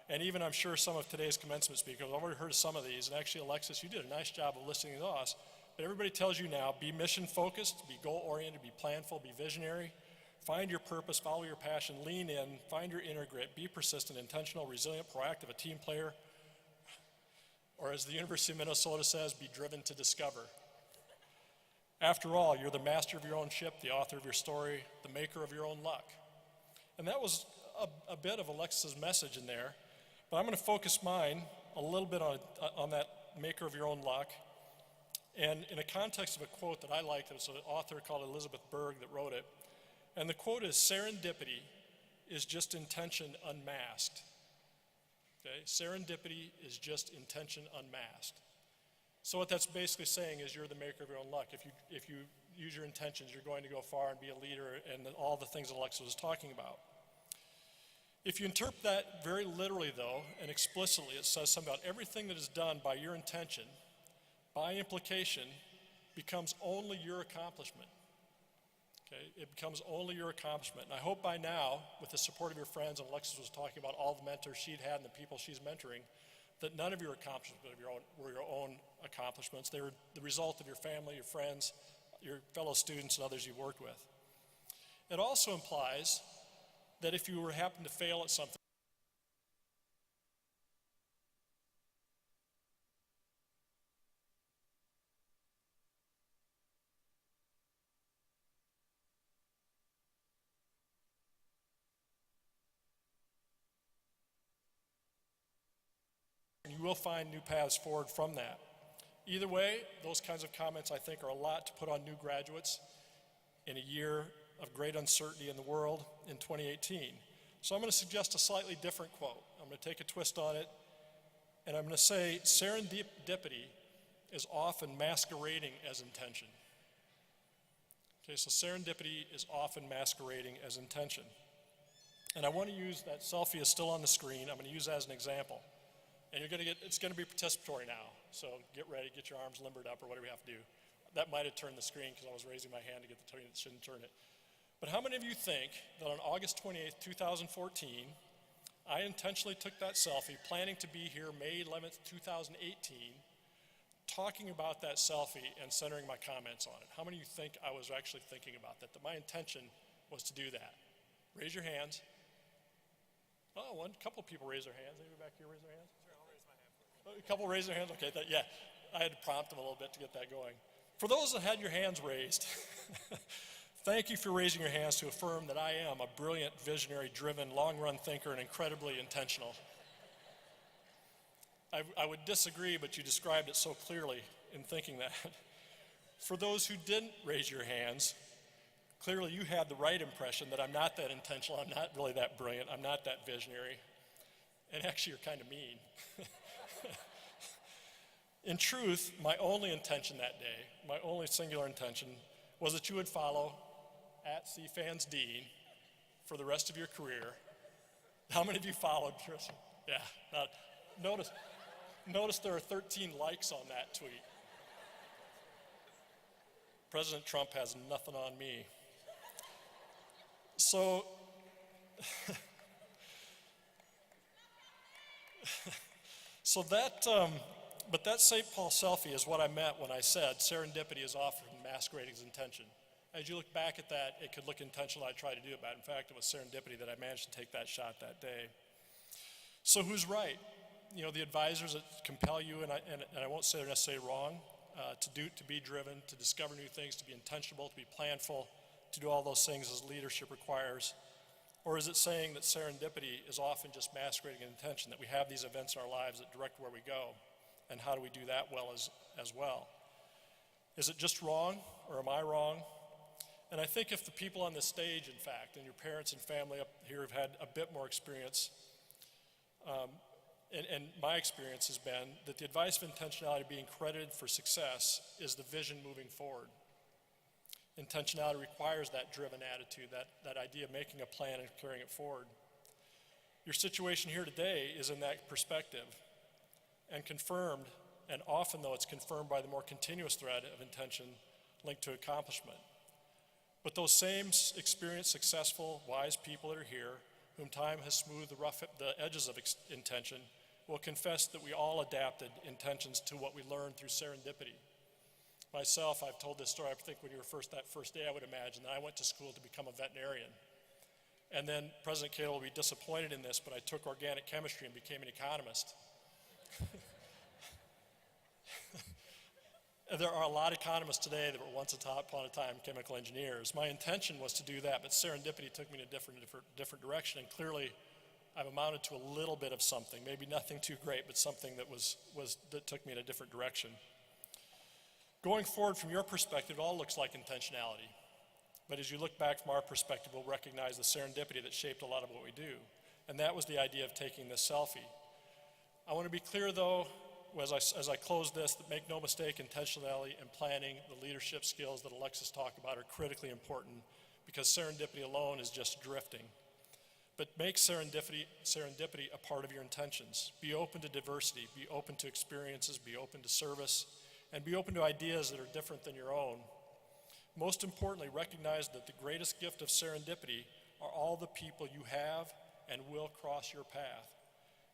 and even I'm sure some of today's commencement speakers. I've already heard of some of these, and actually, Alexis, you did a nice job of listening to us. But everybody tells you now, be mission-focused, be goal-oriented, be planful, be visionary, find your purpose, follow your passion, lean in, find your inner grit, be persistent, intentional, resilient, proactive, a team player, or as the University of Minnesota says, be driven to discover. After all, you're the master of your own ship, the author of your story, the maker of your own luck. And that was a bit of Alexis's message in there, but I'm going to focus mine a little bit on that maker of your own luck. And in a context of a quote that I liked, it was an author called Elizabeth Berg that wrote it. And the quote is, serendipity is just intention unmasked. Okay? Serendipity is just intention unmasked. So what that's basically saying is you're the maker of your own luck. If you use your intentions, you're going to go far and be a leader and all the things that Alexa was talking about. If you interpret that very literally, though, and explicitly, it says something about everything that is done by your intention, by implication, becomes only your accomplishment. Okay? It becomes only your accomplishment. And I hope by now, with the support of your friends, and Alexis was talking about all the mentors she'd had and the people she's mentoring, that none of your accomplishments were your own accomplishments. They were the result of your family, your friends, your fellow students, and others you worked with. It also implies that if you were happen to fail at something, you will find new paths forward from that. Either way, those kinds of comments, I think, are a lot to put on new graduates in a year of great uncertainty in the world in 2018. So I'm going to suggest a slightly different quote. I'm going to take a twist on it, and I'm going to say serendipity is often masquerading as intention. Okay, so serendipity is often masquerading as intention. And I want to use that selfie is still on the screen. I'm going to use that as an example. And it's going to be participatory now. So get ready, get your arms limbered up or whatever you have to do. That might have turned the screen because I was raising my hand to get the turn that shouldn't turn it. But how many of you think that on August 28th, 2014, I intentionally took that selfie, planning to be here May 11th, 2018, talking about that selfie and centering my comments on it? How many of you think I was actually thinking about that my intention was to do that? Raise your hands. Oh, a couple of people raise their hands. Anybody back here raise their hands? Sure, I'll raise my hand for you. A couple raise their hands? Okay, yeah. I had to prompt them a little bit to get that going. For those that had your hands raised, thank you for raising your hands to affirm that I am a brilliant, visionary, driven, long-run thinker and incredibly intentional. I would disagree, but you described it so clearly in thinking that. For those who didn't raise your hands, clearly you had the right impression that I'm not that intentional, I'm not really that brilliant, I'm not that visionary, and actually you're kind of mean. In truth, my only intention that day, my only singular intention, was that you would follow at CFANS Dean for the rest of your career. How many of you followed? Yeah. Notice there are 13 likes on that tweet. President Trump has nothing on me. So, but that St. Paul selfie is what I meant when I said serendipity is often masquerading as intention. As you look back at that, it could look intentional. I tried to do it, but in fact, it was serendipity that I managed to take that shot that day. So who's right? You know, the advisors that compel you, and I won't say they're necessarily wrong, to be driven, to discover new things, to be intentional, to be planful, to do all those things as leadership requires? Or is it saying that serendipity is often just masquerading an intention, that we have these events in our lives that direct where we go? And how do we do that well as well? Is it just wrong, or am I wrong? And I think if the people on this stage, in fact, and your parents and family up here have had a bit more experience, and my experience has been that the advice of intentionality being credited for success is the vision moving forward. Intentionality requires that driven attitude, that idea of making a plan and carrying it forward. Your situation here today is in that perspective and confirmed, and often though it's confirmed by the more continuous thread of intention linked to accomplishment. But those same experienced, successful, wise people that are here, whom time has smoothed the edges of intention, will confess that we all adapted intentions to what we learned through serendipity. Myself, I've told this story, I think when you were that first day, I would imagine that I went to school to become a veterinarian. And then President Kaler will be disappointed in this, but I took organic chemistry and became an economist. And there are a lot of economists today that were once upon a time chemical engineers. My intention was to do that, but serendipity took me in a different direction, and clearly I've amounted to a little bit of something, maybe nothing too great, but something that took me in a different direction. Going forward from your perspective, it all looks like intentionality. But as you look back from our perspective, we'll recognize the serendipity that shaped a lot of what we do. And that was the idea of taking this selfie. I want to be clear though, as I close this, that make no mistake, intentionality and planning, the leadership skills that Alexis talked about are critically important, because serendipity alone is just drifting. But make serendipity a part of your intentions. Be open to diversity, be open to experiences, be open to service, and be open to ideas that are different than your own. Most importantly, recognize that the greatest gift of serendipity are all the people you have and will cross your path.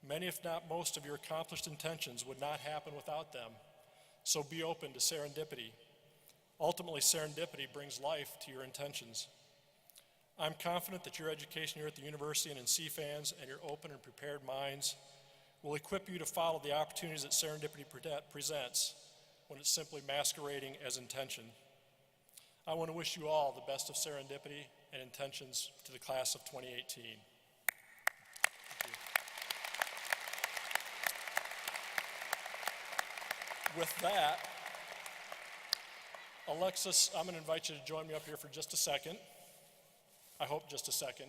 Many, if not most, of your accomplished intentions would not happen without them. So be open to serendipity. Ultimately, serendipity brings life to your intentions. I'm confident that your education here at the university and in CFANS and your open and prepared minds will equip you to follow the opportunities that serendipity presents when it's simply masquerading as intention. I want to wish you all the best of serendipity and intentions to the class of 2018. With that, Alexis, I'm going to invite you to join me up here for just a second. I hope just a second.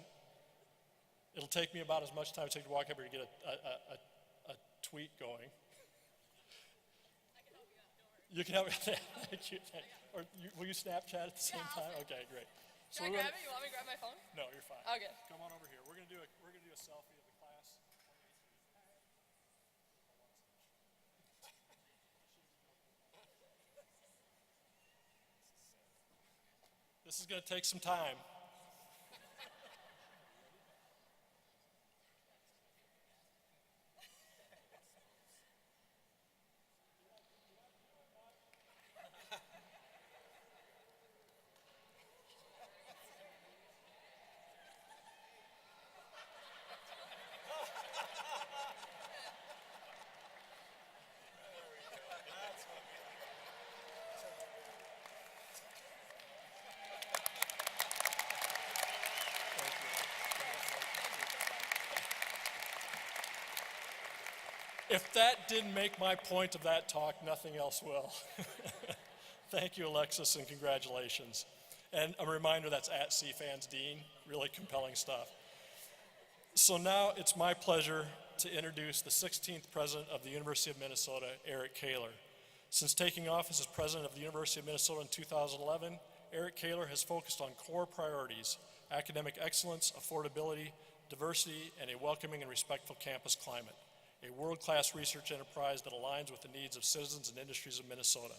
It'll take me about as much time as it takes to walk up here to get a tweet going. You can help me with that. Thank you. Or will you Snapchat at the same time? Okay, great. So Can I grab it? You want me to grab my phone? No, you're fine. Okay. Come on over here. We're gonna do a selfie of the class. This is gonna take some time. If that didn't make my point of that talk, nothing else will. Thank you, Alexis, and congratulations. And a reminder, that's at CFANS Dean, really compelling stuff. So now it's my pleasure to introduce the 16th president of the University of Minnesota, Eric Kaler. Since taking office as president of the University of Minnesota in 2011, Eric Kaler has focused on core priorities: academic excellence, affordability, diversity, and a welcoming and respectful campus climate. A world-class research enterprise that aligns with the needs of citizens and industries of Minnesota.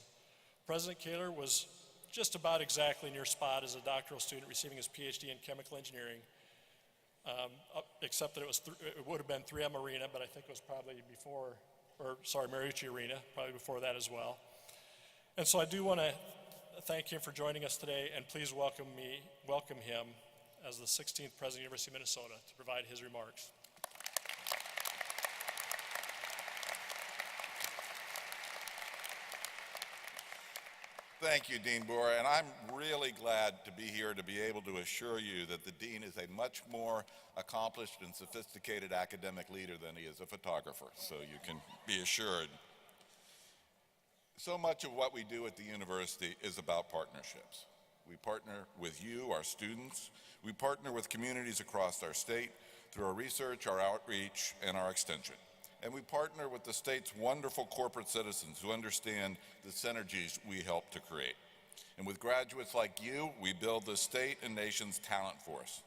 President Kaler was just about exactly in your spot as a doctoral student receiving his PhD in chemical engineering, except that it would have been 3M Arena, but I think it was probably before, Mariucci Arena, probably before that as well. And so I do want to thank him for joining us today, and please welcome him as the 16th president of the University of Minnesota to provide his remarks. Thank you, Dean Boer, and I'm really glad to be here to be able to assure you that the Dean is a much more accomplished and sophisticated academic leader than he is a photographer, so you can be assured. So much of what we do at the university is about partnerships. We partner with you, our students. We partner with communities across our state through our research, our outreach, and our extension. And we partner with the state's wonderful corporate citizens who understand the synergies we help to create. And with graduates like you, we build the state and nation's talent force.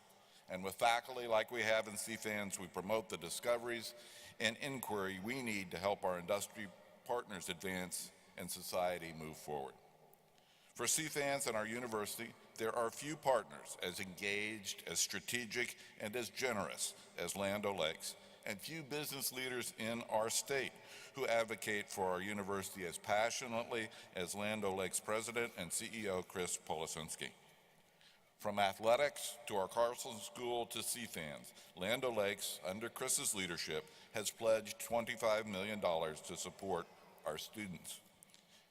And with faculty like we have in CFANS, we promote the discoveries and inquiry we need to help our industry partners advance and society move forward. For CFANS and our university, there are few partners as engaged, as strategic, and as generous as Land O'Lakes, and few business leaders in our state who advocate for our university as passionately as Land O'Lakes President and CEO Chris Polisinski. From athletics to our Carlson School to CFANS, Land O'Lakes, under Chris's leadership, has pledged $25 million to support our students.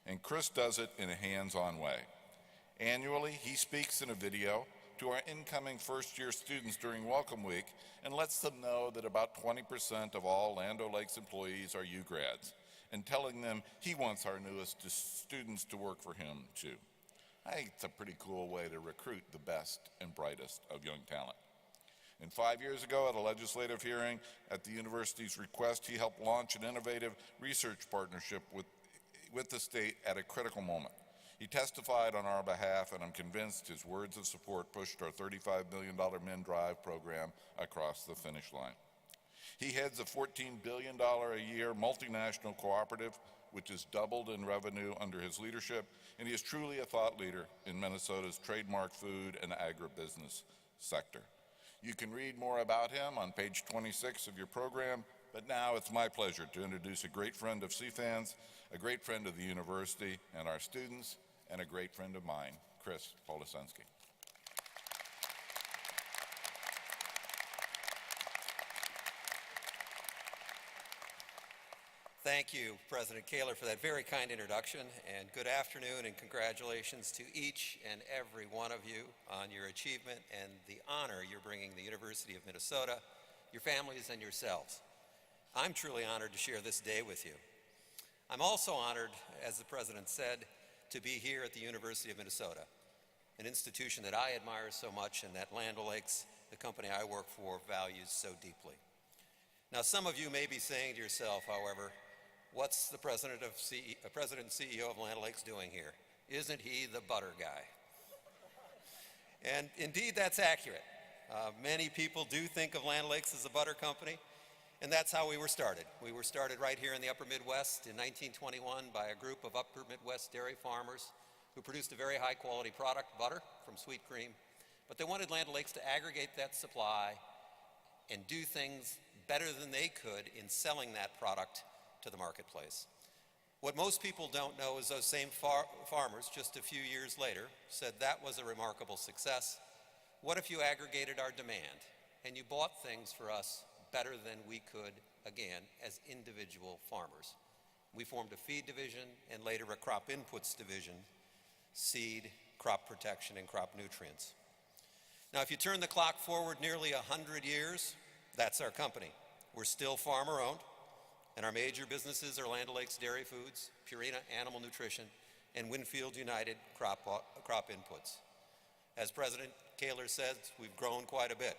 And Chris does it in a hands-on way. Annually, he speaks in a video to our incoming first-year students during Welcome Week and lets them know that about 20% of all Land O'Lakes employees are U-grads, and telling them he wants our newest students to work for him too. I think it's a pretty cool way to recruit the best and brightest of young talent. And 5 years ago at a legislative hearing at the university's request, he helped launch an innovative research partnership with the state at a critical moment. He testified on our behalf, and I'm convinced his words of support pushed our $35 million Men Drive program across the finish line. He heads a $14 billion a year multinational cooperative, which has doubled in revenue under his leadership, and he is truly a thought leader in Minnesota's trademark food and agribusiness sector. You can read more about him on page 26 of your program, but now it's my pleasure to introduce a great friend of CFANS, a great friend of the university and our students, and a great friend of mine, Chris Polisinski. Thank you, President Kaler, for that very kind introduction, and good afternoon and congratulations to each and every one of you on your achievement and the honor you're bringing the University of Minnesota, your families, and yourselves. I'm truly honored to share this day with you. I'm also honored, as the President said, to be here at the University of Minnesota, an institution that I admire so much and that Land O'Lakes, the company I work for, values so deeply. Now, some of you may be saying to yourself, however, what's the President and CEO of Land O'Lakes doing here? Isn't he the butter guy? And indeed, that's accurate. Many people do think of Land O'Lakes as a butter company, and that's how we were started. We were started right here in the Upper Midwest in 1921 by a group of Upper Midwest dairy farmers who produced a very high-quality product, butter, from sweet cream, but they wanted Land O'Lakes to aggregate that supply and do things better than they could in selling that product to the marketplace. What most people don't know is those same farmers, just a few years later, said that was a remarkable success. What if you aggregated our demand and you bought things for us better than we could, again, as individual farmers? We formed a feed division and later a crop inputs division, seed, crop protection, and crop nutrients. Now, if you turn the clock forward nearly 100 years, that's our company. We're still farmer-owned, and our major businesses are Land O'Lakes Dairy Foods, Purina Animal Nutrition, and Winfield United Crop Inputs. As President Kaler said, we've grown quite a bit.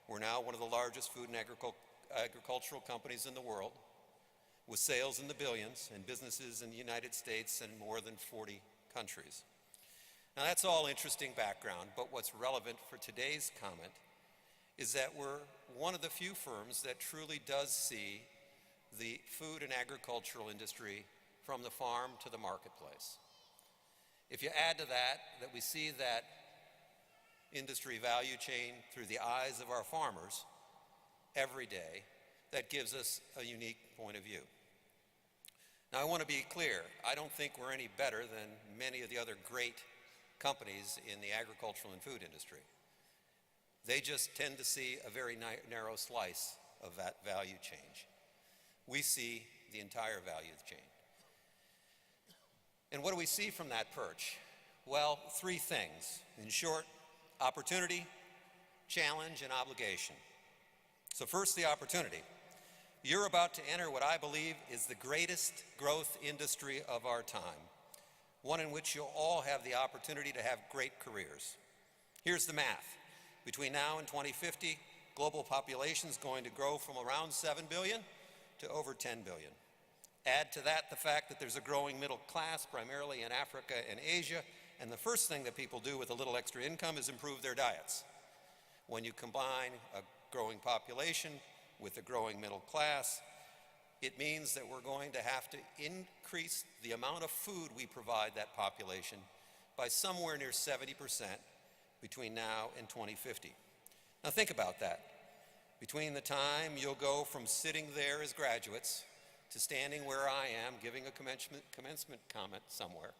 We're now one of the largest food and agricultural companies in the world, with sales in the billions and businesses in the United States and more than 40 countries. Now, that's all interesting background, but what's relevant for today's comment is that we're one of the few firms that truly does see the food and agricultural industry from the farm to the marketplace. If you add to that we see that industry value chain through the eyes of our farmers every day, that gives us a unique point of view. Now, I want to be clear. I don't think we're any better than many of the other great companies in the agricultural and food industry. They just tend to see a very narrow slice of that value chain. We see the entire value chain. And what do we see from that perch? Well, three things. In short, opportunity, challenge, and obligation. So first, the opportunity. You're about to enter what I believe is the greatest growth industry of our time, one in which you'll all have the opportunity to have great careers. Here's the math. Between now and 2050, global population is going to grow from around 7 billion to over 10 billion. Add to that the fact that there's a growing middle class, primarily in Africa and Asia, and the first thing that people do with a little extra income is improve their diets. When you combine a growing population with a growing middle class, it means that we're going to have to increase the amount of food we provide that population by somewhere near 70% between now and 2050. Now think about that. Between the time you'll go from sitting there as graduates to standing where I am giving a commencement comment somewhere,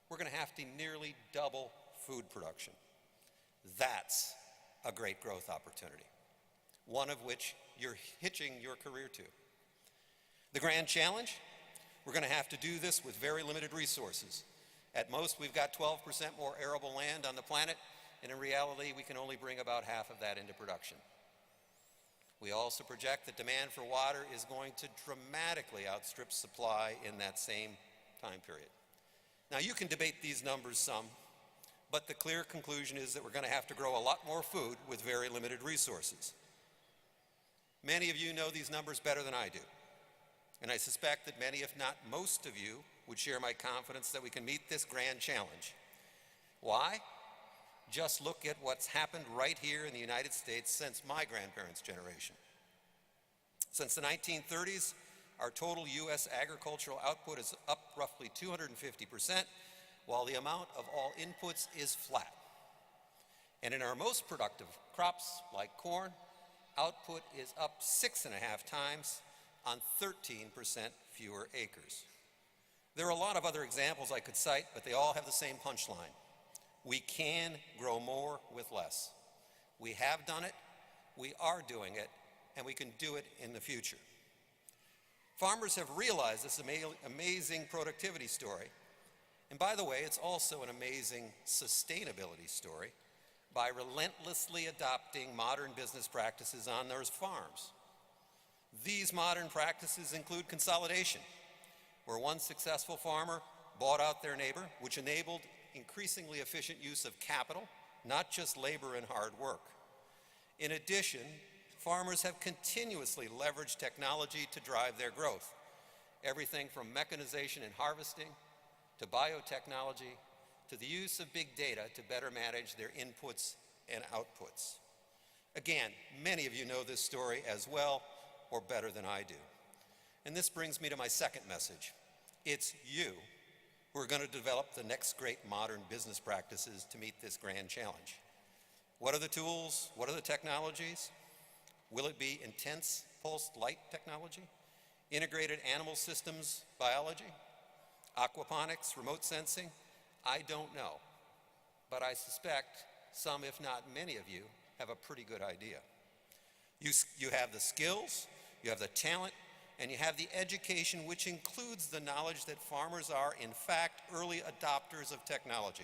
we're going to have to nearly double food production. That's a great growth opportunity, one of which you're hitching your career to. The grand challenge, we're going to have to do this with very limited resources. At most, we've got 12% more arable land on the planet, and in reality, we can only bring about half of that into production. We also project that demand for water is going to dramatically outstrip supply in that same time period. Now, you can debate these numbers some, but the clear conclusion is that we're going to have to grow a lot more food with very limited resources. Many of you know these numbers better than I do, and I suspect that many, if not most of you, would share my confidence that we can meet this grand challenge. Why? Just look at what's happened right here in the United States since my grandparents' generation. Since the 1930s, our total U.S. agricultural output is up roughly 250%, while the amount of all inputs is flat. And in our most productive crops, like corn, output is up 6.5 times on 13% fewer acres. There are a lot of other examples I could cite, but they all have the same punchline. We can grow more with less. We have done it, we are doing it, and we can do it in the future. Farmers have realized this amazing productivity story. And by the way, it's also an amazing sustainability story by relentlessly adopting modern business practices on those farms. These modern practices include consolidation, where one successful farmer bought out their neighbor, which enabled increasingly efficient use of capital, not just labor and hard work. In addition, farmers have continuously leveraged technology to drive their growth. Everything from mechanization and harvesting, to biotechnology, to the use of big data to better manage their inputs and outputs. Again, many of you know this story as well or better than I do. And this brings me to my second message. It's you who are going to develop the next great modern business practices to meet this grand challenge. What are the tools? What are the technologies? Will it be intense pulsed light technology? Integrated animal systems biology? Aquaponics, remote sensing? I don't know, but I suspect some, if not many of you, have a pretty good idea. You have the skills, you have the talent, and you have the education, which includes the knowledge that farmers are, in fact, early adopters of technology.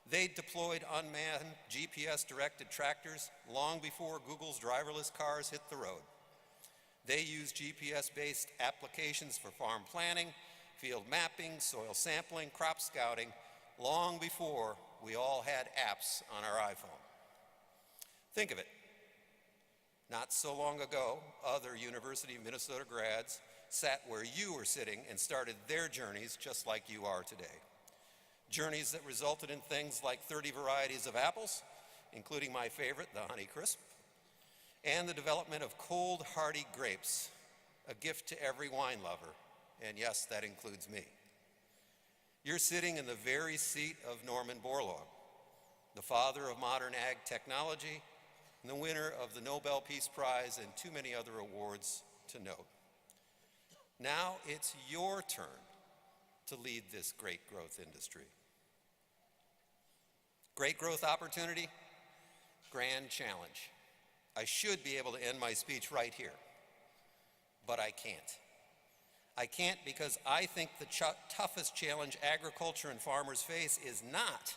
They deployed unmanned GPS-directed tractors long before Google's driverless cars hit the road. They use GPS-based applications for farm planning, field mapping, soil sampling, crop scouting, long before we all had apps on our iPhone. Think of it. Not so long ago, other University of Minnesota grads sat where you were sitting and started their journeys just like you are today. Journeys that resulted in things like 30 varieties of apples, including my favorite, the Honeycrisp, and the development of cold, hardy grapes, a gift to every wine lover, and yes, that includes me. You're sitting in the very seat of Norman Borlaug, the father of modern ag technology, and the winner of the Nobel Peace Prize and too many other awards to note. Now it's your turn to lead this great growth industry. Great growth opportunity, grand challenge. I should be able to end my speech right here, but I can't. I can't because I think the toughest challenge agriculture and farmers face is not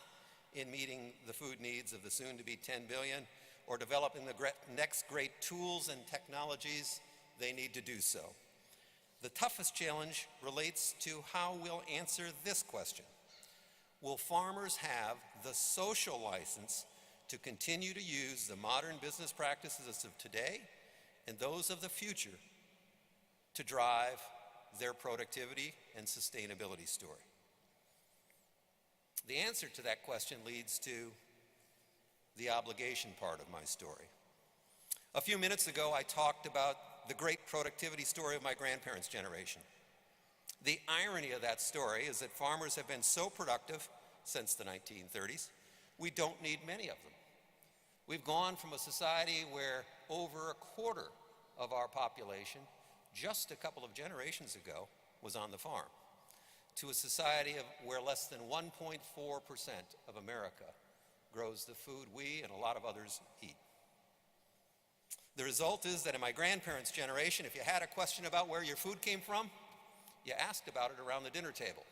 in meeting the food needs of the soon-to-be 10 billion or developing the next great tools and technologies they need to do so. The toughest challenge relates to how we'll answer this question. Will farmers have the social license to continue to use the modern business practices of today and those of the future to drive their productivity and sustainability story? The answer to that question leads to the obligation part of my story. A few minutes ago, I talked about the great productivity story of my grandparents' generation. The irony of that story is that farmers have been so productive since the 1930s, we don't need many of them. We've gone from a society where over a quarter of our population, just a couple of generations ago, was on the farm, to a society where less than 1.4% of America grows the food we and a lot of others eat. The result is that in my grandparents' generation, if you had a question about where your food came from, you asked about it around the dinner table.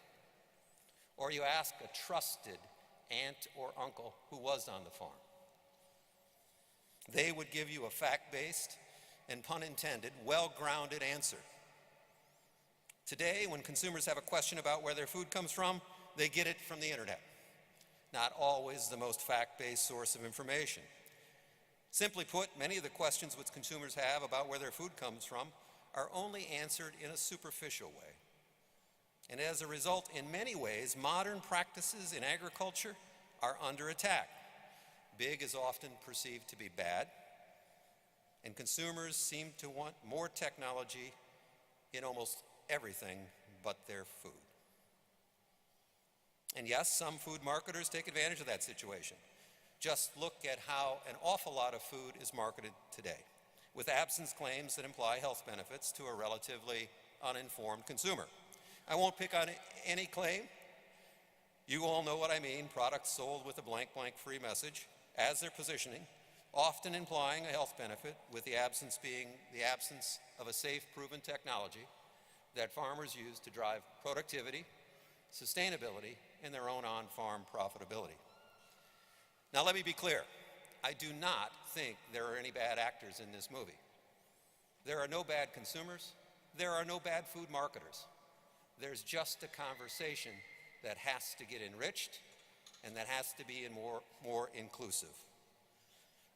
Or you asked a trusted aunt or uncle who was on the farm. They would give you a fact-based and, pun intended, well-grounded answer. Today, when consumers have a question about where their food comes from, they get it from the internet. Not always the most fact-based source of information. Simply put, many of the questions which consumers have about where their food comes from are only answered in a superficial way. And as a result, in many ways, modern practices in agriculture are under attack. Big is often perceived to be bad, and consumers seem to want more technology in almost everything but their food. And yes, some food marketers take advantage of that situation. Just look at how an awful lot of food is marketed today, with absence claims that imply health benefits to a relatively uninformed consumer. I won't pick on any claim. You all know what I mean, products sold with a blank free message as their positioning, often implying a health benefit, with the absence being the absence of a safe, proven technology that farmers use to drive productivity, sustainability, and their own on-farm profitability. Now let me be clear, I do not think there are any bad actors in this movie. There are no bad consumers, there are no bad food marketers. There's just a conversation that has to get enriched and that has to be more inclusive.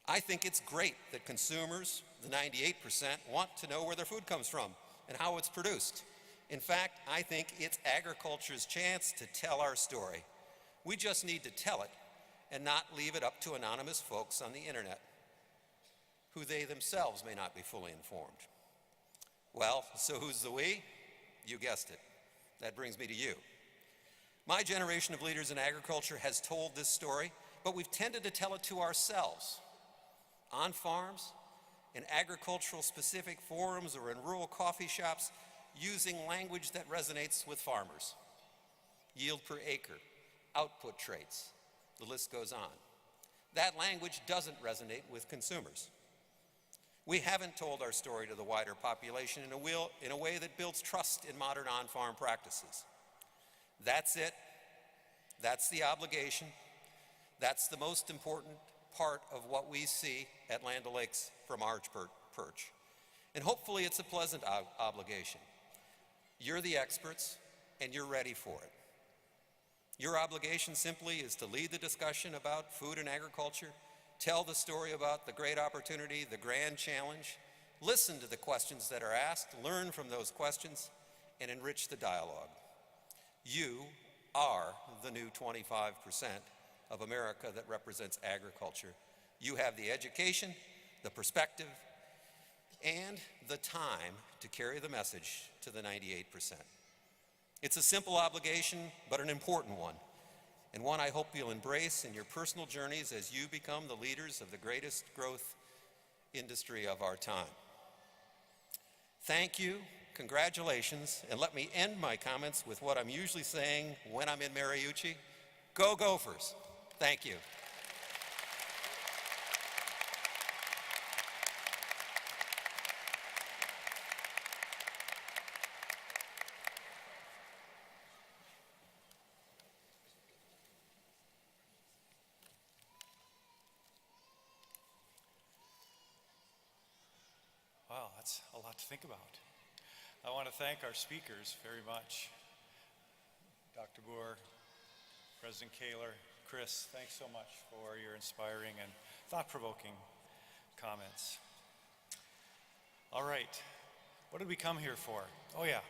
I think it's great that consumers, the 98%, want to know where their food comes from and how it's produced. In fact, I think it's agriculture's chance to tell our story. We just need to tell it and not leave it up to anonymous folks on the internet, who they themselves may not be fully informed. Well, so who's the we? You guessed it. That brings me to you. My generation of leaders in agriculture has told this story, but we've tended to tell it to ourselves. On farms, in agricultural specific forums, or in rural coffee shops, using language that resonates with farmers. Yield per acre, output traits, the list goes on. That language doesn't resonate with consumers. We haven't told our story to the wider population in a way that builds trust in modern on-farm practices. That's it. That's the obligation. That's the most important part of what we see at Land O'Lakes from our perch. And hopefully it's a pleasant obligation. You're the experts, and you're ready for it. Your obligation simply is to lead the discussion about food and agriculture, tell the story about the great opportunity, the grand challenge, listen to the questions that are asked, learn from those questions, and enrich the dialogue. You are the new 25% of America that represents agriculture. You have the education, the perspective, and the time to carry the message to the 98%. It's a simple obligation, but an important one, and one I hope you'll embrace in your personal journeys as you become the leaders of the greatest growth industry of our time. Thank you, congratulations, and let me end my comments with what I'm usually saying when I'm in Mariucci. Go Gophers! Thank you. Wow, that's a lot to think about. I want to thank our speakers very much. Dr. Boer, President Kaler, Chris, thanks so much for your inspiring and thought-provoking comments. All right, what did we come here for? Oh yeah,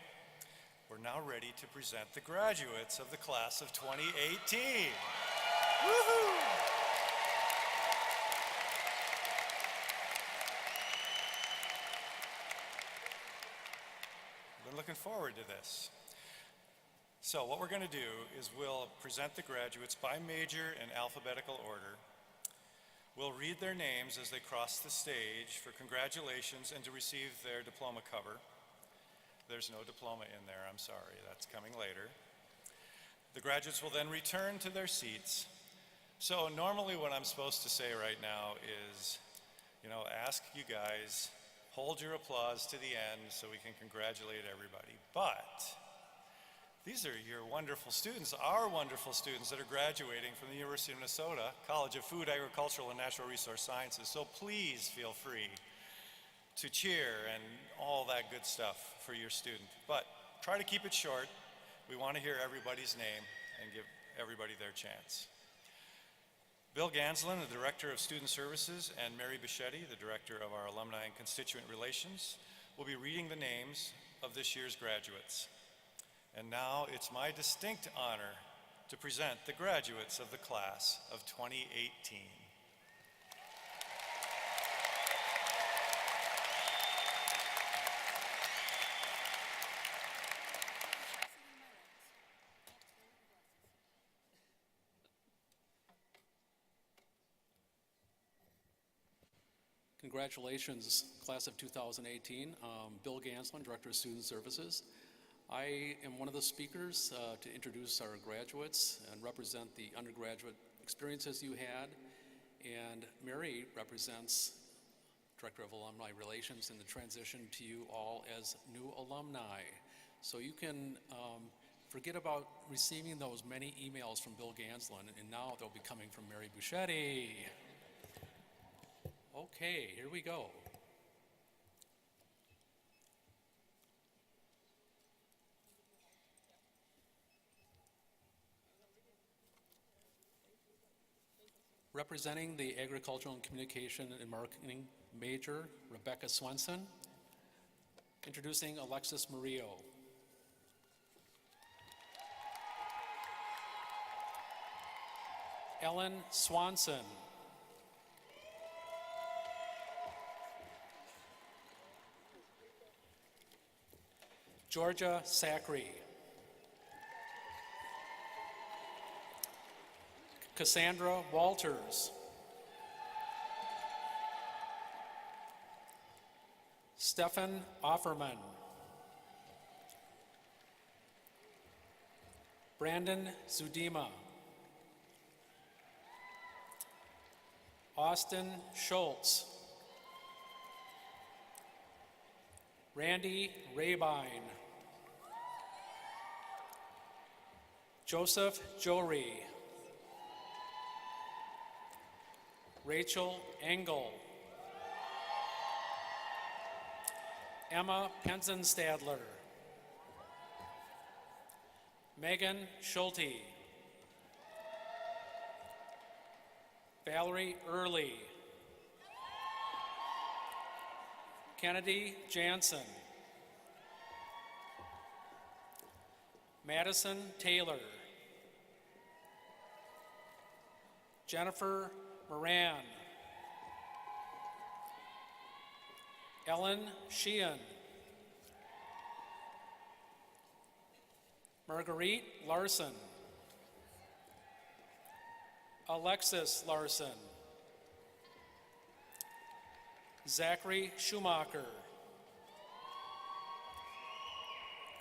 we're now ready to present the graduates of the class of 2018. Woohoo! Been looking forward to this. So what we're going to do is we'll present the graduates by major in alphabetical order. We'll read their names as they cross the stage for congratulations and to receive their diploma cover. There's no diploma in there, I'm sorry, that's coming later. The graduates will then return to their seats. So normally what I'm supposed to say right now is, ask you guys, hold your applause to the end so we can congratulate everybody. But these are your wonderful students, our wonderful students that are graduating from the University of Minnesota College of Food, Agricultural, and Natural Resource Sciences. So please feel free to cheer and all that good stuff for your student. But try to keep it short. We want to hear everybody's name and give everybody their chance. Bill Ganslin, the Director of Student Services, and Mary Bichetti, the Director of our Alumni and Constituent Relations, will be reading the names of this year's graduates. And now it's my distinct honor to present the graduates of the class of 2018. Congratulations, class of 2018. Bill Ganslin, Director of Student Services. I am one of the speakers to introduce our graduates and represent the undergraduate experiences you had. And Mary represents Director of Alumni Relations in the transition to you all as new alumni. So you can forget about receiving those many emails from Bill Ganslin, and now they'll be coming from Mary Bichetti. Okay, here we go. Representing the Agricultural and Communication and Marketing major, Rebecca Swenson. Introducing Alexis Murillo. Ellen Swanson. Georgia Sacre. Cassandra Walters. Stefan Offerman. Brandon Zudima. Austin Schultz. Randy Rabine. Joseph Jory. Rachel Engel. Emma Penzenstadler. Megan Schulte. Valerie Early. Kennedy Jansen. Madison Taylor. Jennifer Moran. Ellen Sheehan. Marguerite Larson. Alexis Larson. Zachary Schumacher.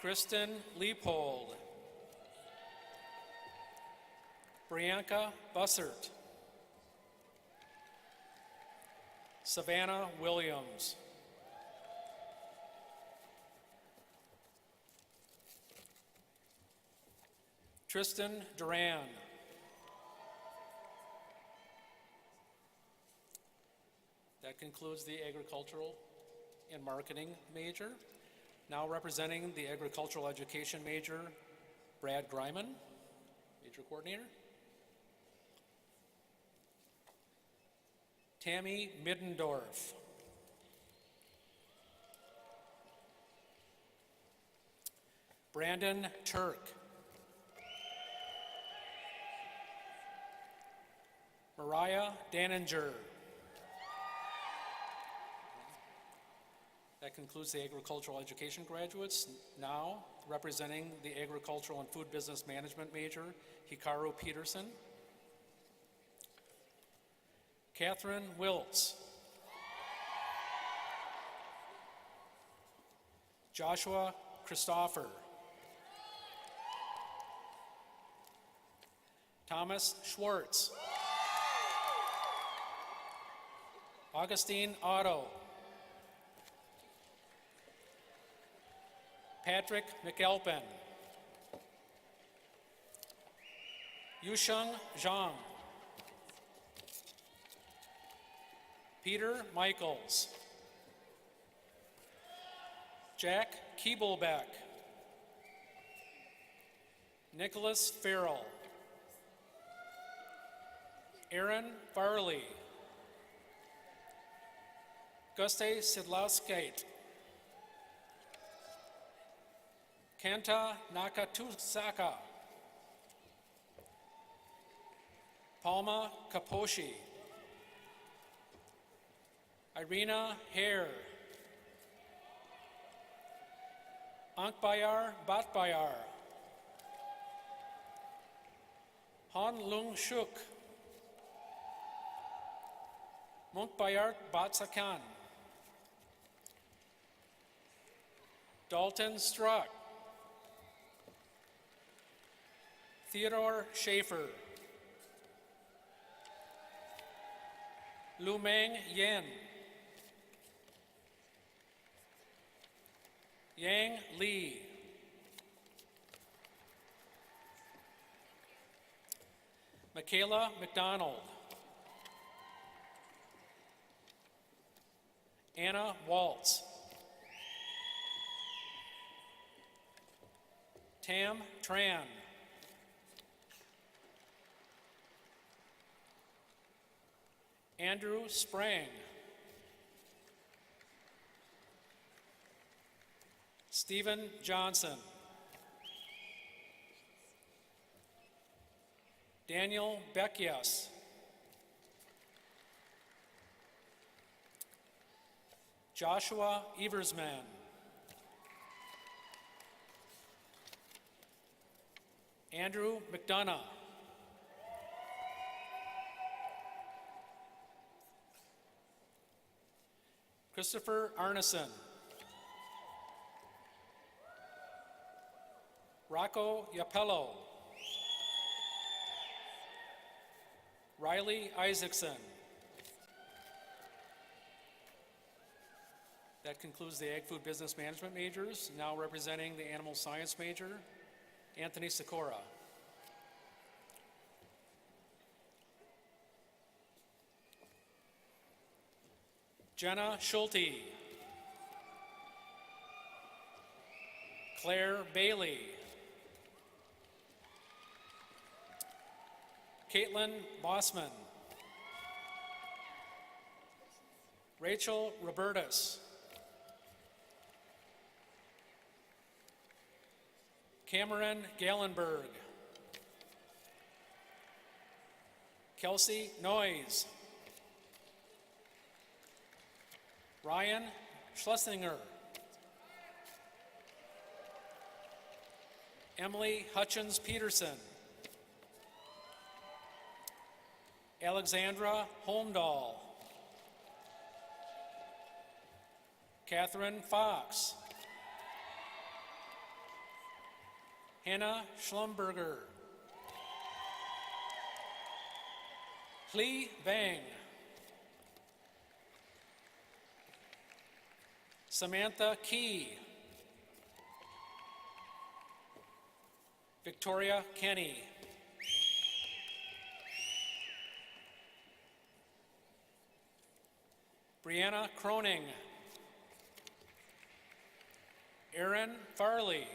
Kristen Leopold. Brianka Bussert. Savannah Williams. Tristan Duran. That concludes the agricultural and marketing major. Now representing the agricultural education major, Brad Greiman, major coordinator. Tammy Middendorf. Brandon Turk. Mariah Daninger. That concludes the agricultural education graduates. Now, representing the agricultural and food business management major, Hikaru Peterson. Catherine Wiltz. Joshua Christopher. Thomas Schwartz. Augustine Otto. Patrick McAlpin. Yusheng Zhang. Peter Michaels. Jack Keeblebeck. Nicholas Farrell. Aaron Farley. Guste Sidlauskate. Kanta Nakatusaka. Palma Kaposhi. Irina Hare. Ankbayar Batbayar. Han Lung Shuk. Munkbayar Batsakan. Dalton Struck. Theodore Schaefer. Lumeng Yen. Yang Li. Michaela McDonald. Anna Waltz. Tam Tran. Andrew Sprang. Stephen Johnson. Daniel Beckius. Joshua Eversman. Andrew McDonough. Christopher Arneson. Rocco Yapello. Riley Isaacson. That concludes the Ag Food Business Management majors. Now representing the Animal Science major, Anthony Sikora. Jenna Schulte. Claire Bailey. Caitlin Bossman. Rachel Robertus. Cameron Gallenberg. Kelsey Noyes. Ryan Schlesinger. Emily Hutchins Peterson. Alexandra Holmdahl. Catherine Fox. Hannah Schlumberger. Lee Bang. Samantha Key. Victoria Kenny. Brianna Croning. Aaron Farley.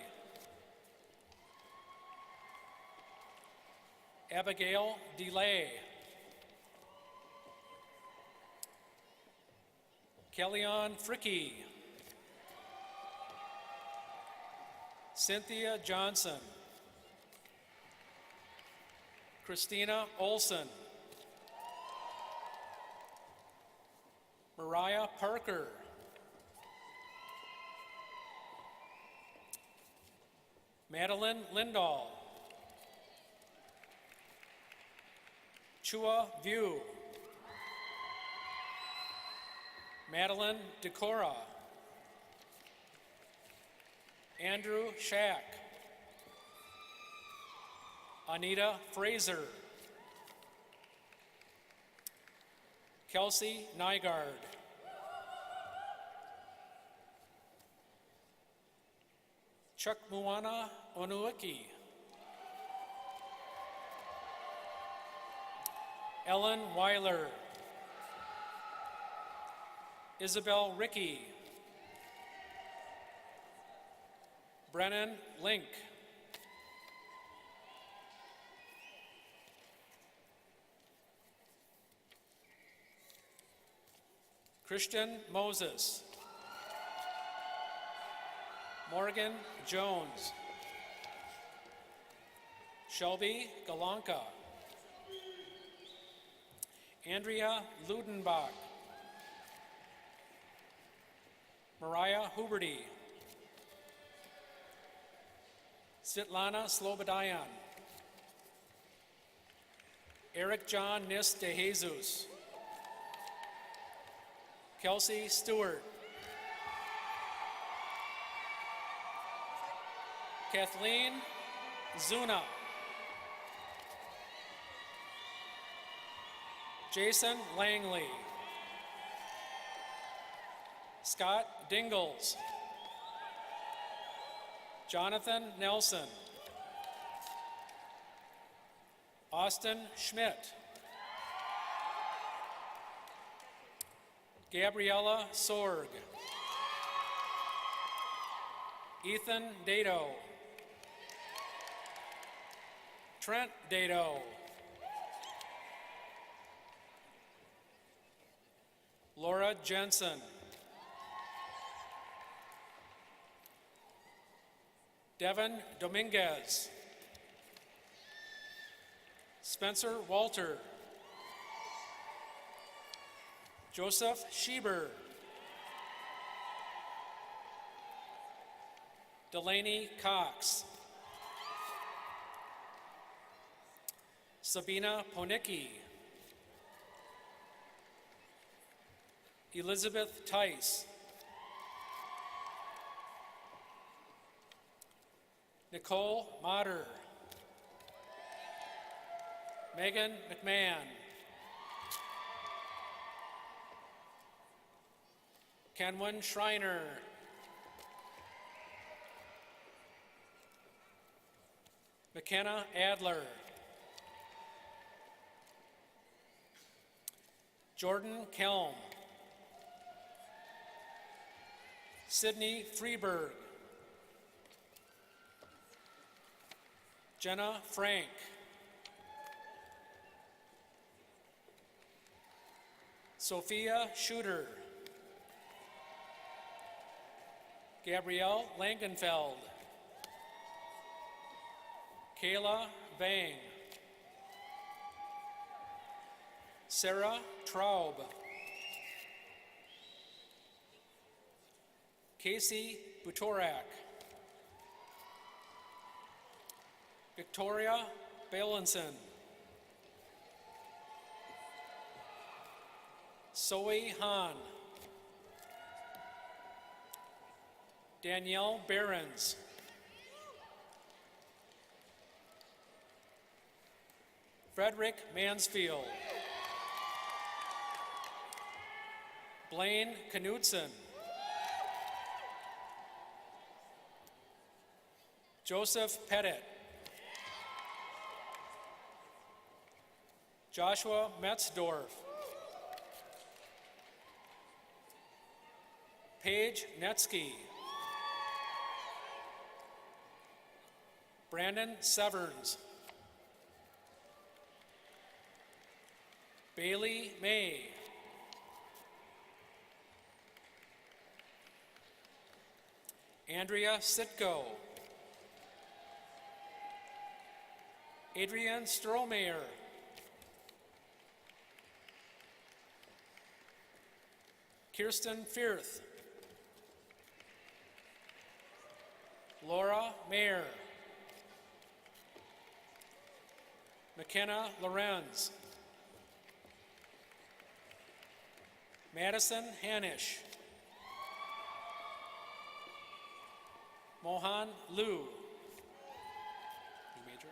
Abigail DeLay. Kellyanne Fricky. Cynthia Johnson. Christina Olson. Mariah Parker. Madeline Lindahl. Chua View. Madeline Decora. Andrew Shack. Anita Fraser. Kelsey Nygaard. Chuck Muana Onuiki. Ellen Weiler. Isabel Rickey. Brennan Link. Christian Moses. Morgan Jones. Shelby Galanka. Andrea Ludenbach. Mariah Huberty. Svetlana Slobodyan. Eric John Nis de Jesus. Kelsey Stewart. Kathleen Zuna. Jason Langley. Scott Dingles. Jonathan Nelson. Austin Schmidt. Gabriella Sorg. Ethan Dado. Trent Dado. Laura Jensen. Devin Dominguez. Spencer Walter. Joseph Schieber. Delaney Cox. Sabina Ponicki. Elizabeth Tice. Nicole Motter. Megan McMahon. Kenwin Schreiner. McKenna Adler. Jordan Kelm. Sydney Freeberg. Jenna Frank. Sophia Shooter. Gabrielle Langenfeld. Kayla Bang. Sarah Traub. Casey Butorak. Victoria Balinson. Zoe Han. Danielle Behrens. Frederick Mansfield. Blaine Knudsen. Joseph Pettit. Joshua Metzdorf. Paige Netsky. Brandon Severns. Bailey May. Andrea Sitko. Adrienne Strohmeyer. Kirsten Firth. Laura Mayer. McKenna Lorenz. Madison Hanish. Mohan Liu. New major.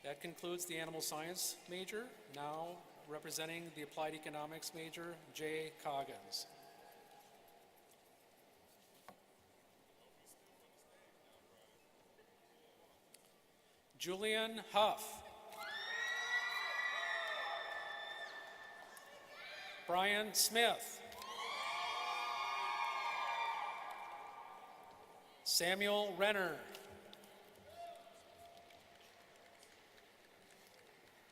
That concludes the animal science major. Now representing the applied economics major, Jay Coggins. Julian Huff. Brian Smith. Samuel Renner.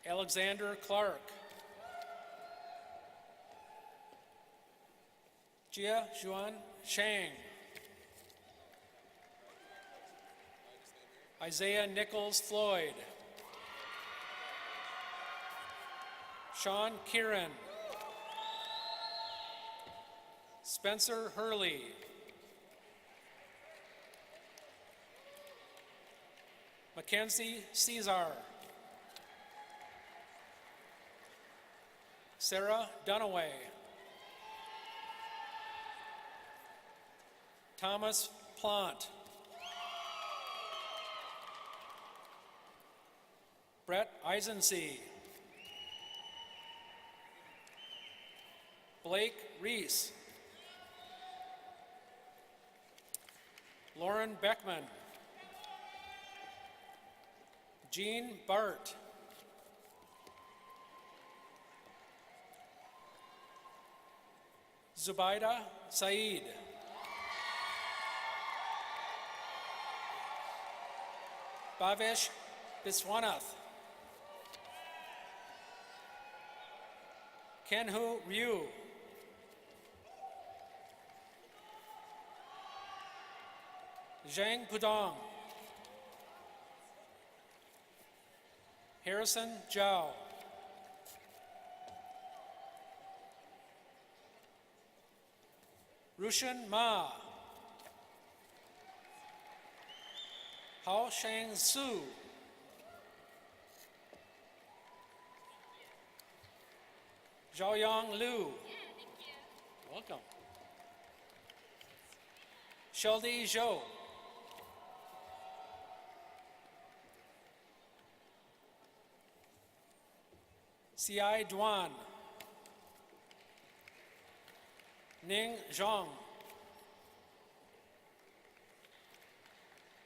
Alexander Clark. Jia Xuan Shang. Isaiah Nichols Floyd. Sean Kieran. Spencer Hurley. Mackenzie Caesar. Sarah Dunaway. Thomas Plant. Brett Eisensee. Blake Reese. Lauren Beckman. Jean Bart. Zubaida Saeed. Bhavesh Biswanath. Kenhu Ryu. Zhang Pudong. Harrison Zhao. Rushan Ma. Hao Shang Su. Zhaoyang Liu. Welcome. Sheldy Zhou. Xiai Duan. Ning Zhang.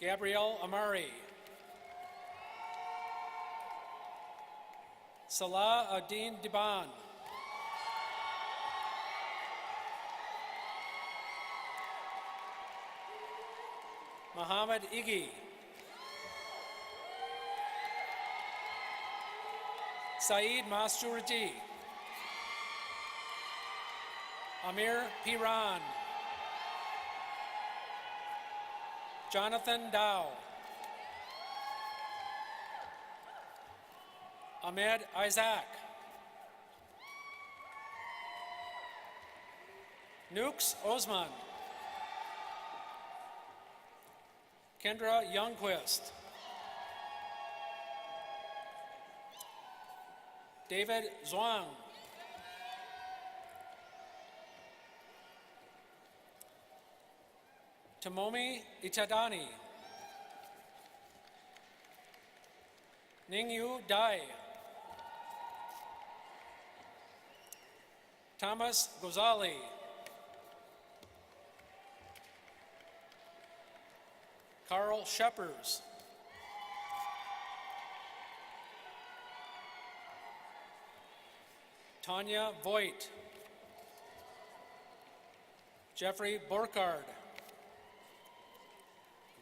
Gabrielle Amari. Salah Adin Diban. Muhammad Iggy. Saeed Masturji. Amir Piran. Jonathan Dow. Ahmed Isaac. Nukes Osman. Kendra Youngquist. David Zhuang. Tomomi Itadani. Ningyu Dai. Thomas Gozali. Carl Sheppers. Tanya Voigt. Jeffrey Borkard.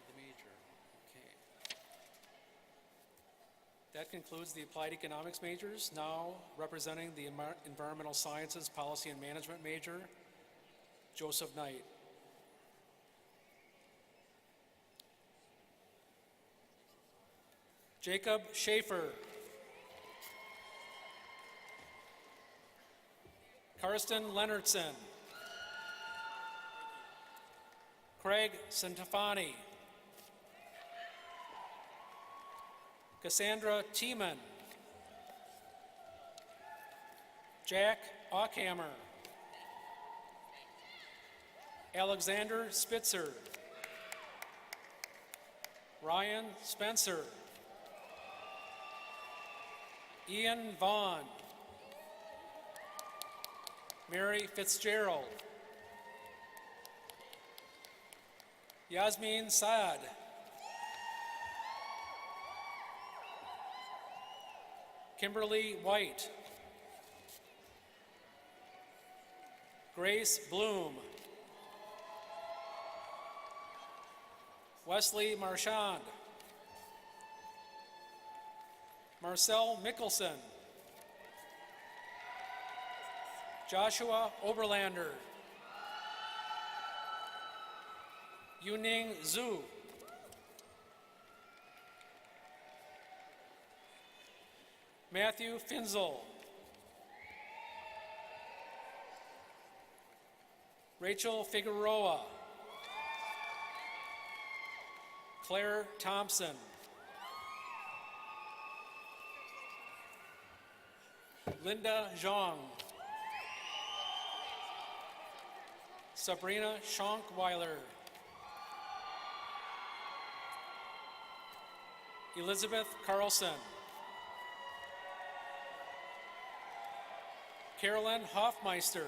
The major. Okay. That concludes the applied economics majors. Now representing the environmental sciences, policy and management major, Joseph Knight. Jacob Schaefer. Karsten Leonardson. Craig Santafani. Cassandra Tiemann. Jack Ockhammer. Alexander Spitzer. Ryan Spencer. Ian Vaughn. Mary Fitzgerald. Yasmin Saad. Kimberly White. Grace Bloom. Wesley Marchand. Marcel Mickelson. Joshua Oberlander. Yuning Zhu. Matthew Finzel. Rachel Figueroa. Claire Thompson. Linda Zhang. Sabrina Schonkweiler. Elizabeth Carlson. Carolyn Hoffmeister.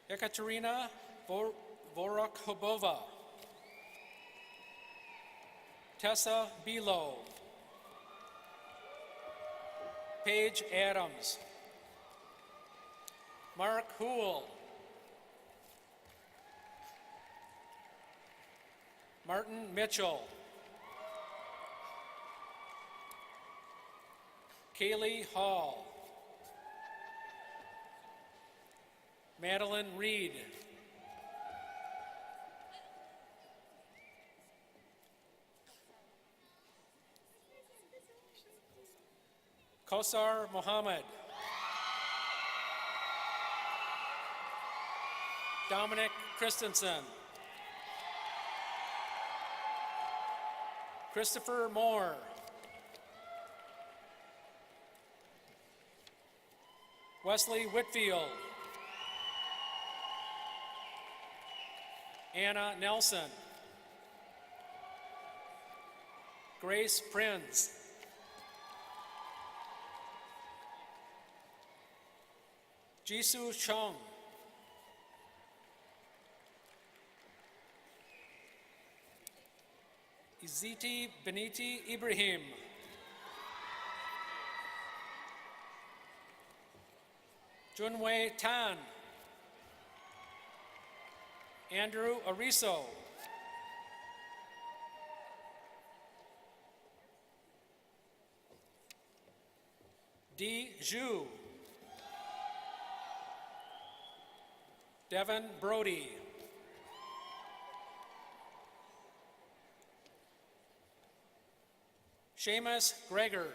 Ekaterina Vorokhobova. Tessa Bilo. Paige Adams. Mark Hool. Martin Mitchell. Kaylee Hall. Madeline Reed. Kosar Mohammed. Dominic Christensen. Christopher Moore. Wesley Whitfield. Anna Nelson. Grace Prinz. Jisoo Chung. Iziti Beniti Ibrahim. Junwei Tan. Andrew Ariso. Di Zhu. Devin Brody. Seamus Greger.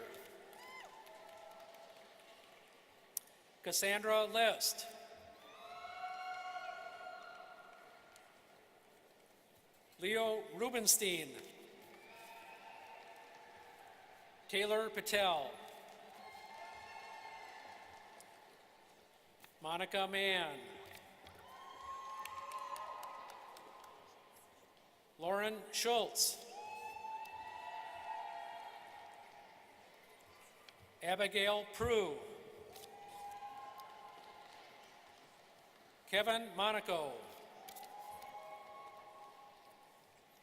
Cassandra List. Leo Rubenstein. Taylor Patel. Monica Mann. Lauren Schultz. Abigail Prue. Kevin Monaco.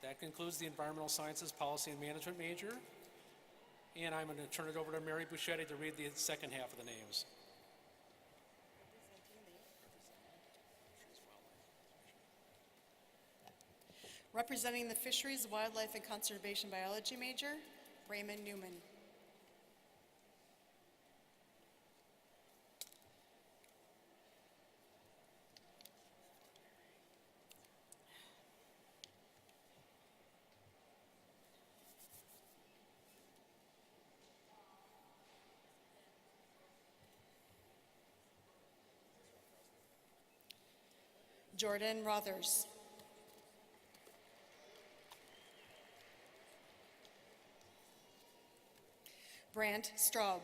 That concludes the Environmental Sciences Policy and Management major. And I'm going to turn it over to Mary Buschetti to read the second half of the names. Representing the Fisheries, Wildlife, and Conservation Biology major, Raymond Newman. Jordan Rothers. Brant Straub.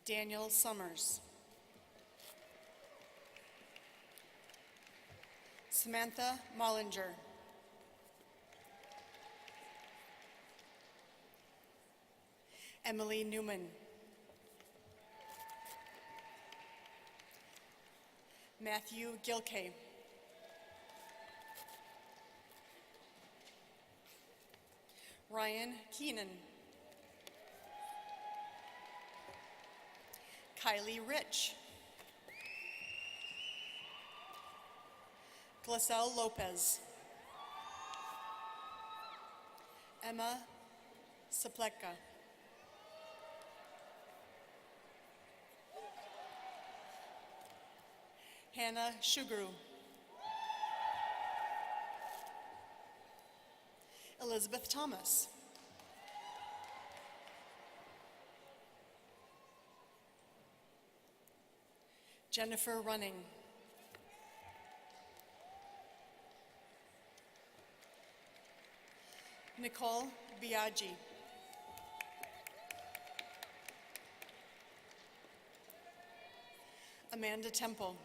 Daniel Summers. Samantha Mollinger. Emily Newman. Matthew Gilkay. Ryan Keenan. Kylie Rich. Gliselle Lopez. Emma Sapleka. Hannah Shuguru. Elizabeth Thomas. Jennifer Running. Nicole Biaggi. Amanda Temple.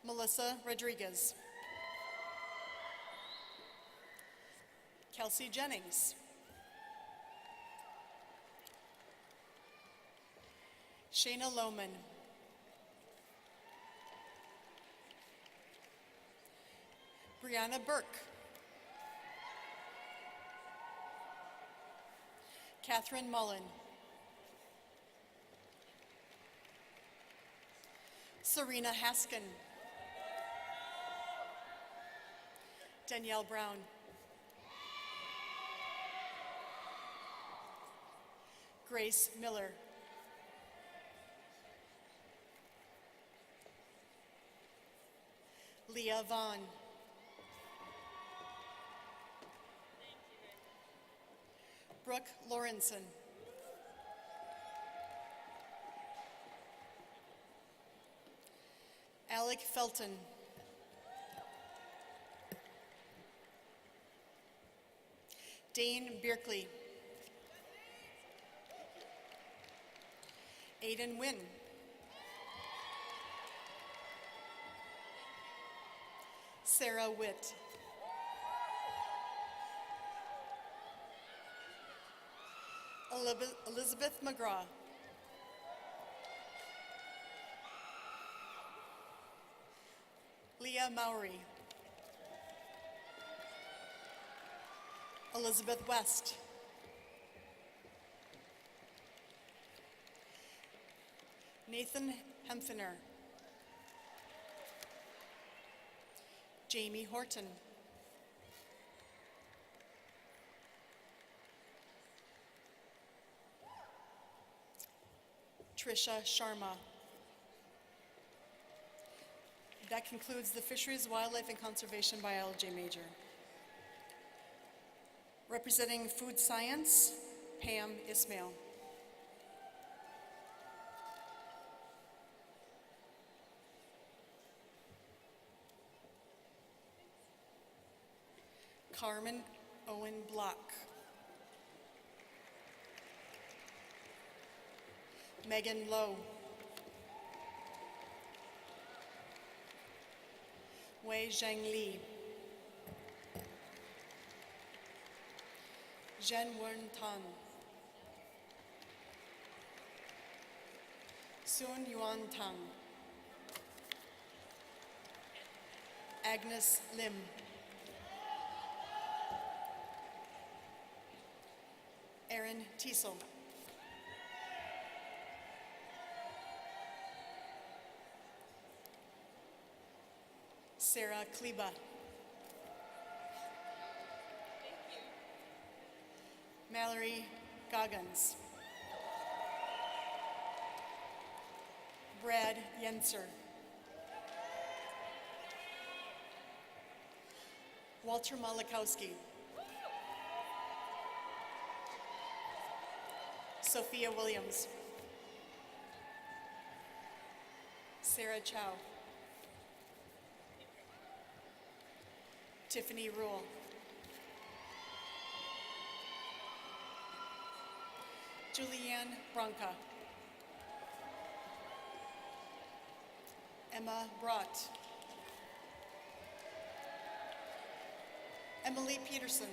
Melissa Rodriguez. Kelsey Jennings. Shayna Lohman. Brianna Burke. Catherine Mullen. Serena Haskin. Danielle Brown. Grace Miller. Leah Vaughn. Brooke Lawrenson. Alec Felton. Dane Bierkley. Aiden Wynn. Sarah Witt. Elizabeth McGraw. Leah Mowry. Elizabeth West. Nathan Hempfiner. Jamie Horton. Trisha Sharma. That concludes the Fisheries, Wildlife, and Conservation Biology major. Representing Food Science, Pam Ismail. Carmen Owen Block. Megan Lowe. Wei Zhang Li. Zhen Wen Tan. Sun Yuan Tang. Agnes Lim. Aaron Teasel. Sarah Kleba. Mallory Goggins. Brad Yenser. Walter Malakowski. Sophia Williams. Sarah Chow. Tiffany Rule. Julianne Bronca. Emma Brott. Emily Peterson.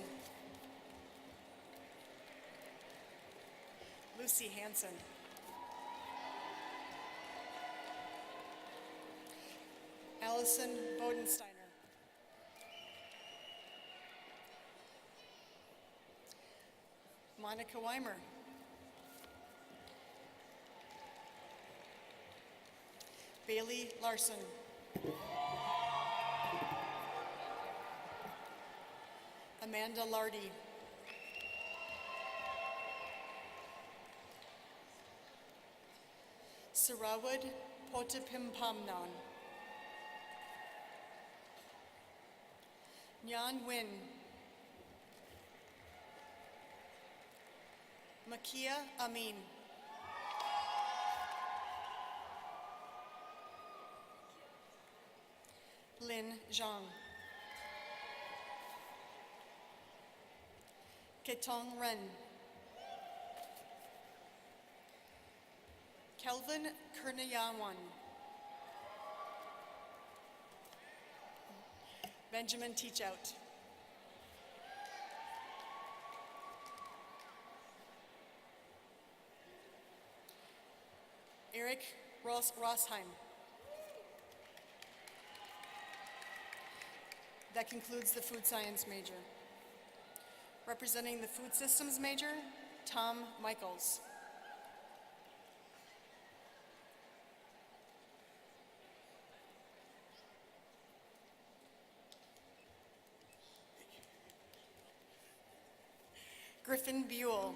Lucy Hansen. Allison Bodensteiner. Monica Weimer. Bailey Larson. Amanda Lardy. Sarawad Potipimpamnon. Nyan Win. Makia Amin. Lin Zhang. Ketong Ren. Kelvin Kurnayawan. Benjamin Teachout. Eric Rossheim. That concludes the food science major. Representing the food systems major, Tom Michaels. Griffin Buell.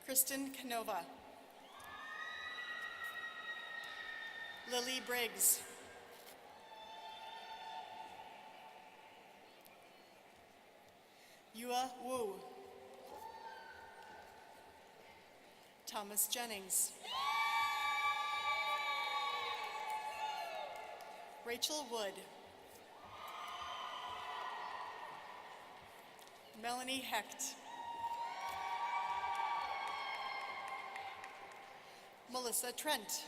Kristen Canova. Lily Briggs. Yua Wu. Thomas Jennings. Rachel Wood. Melanie Hecht. Melissa Trent.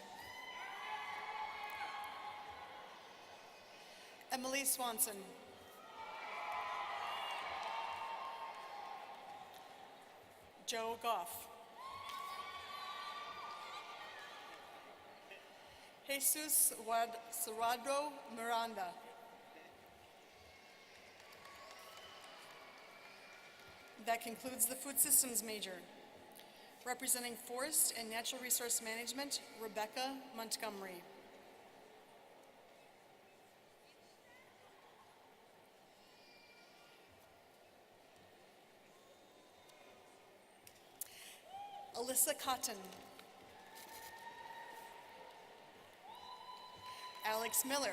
Emily Swanson. Joe Goff. Jesus Serrado Miranda. That concludes the food systems major. Representing forest and natural resource management, Rebecca Montgomery. Alyssa Cotton. Alex Miller.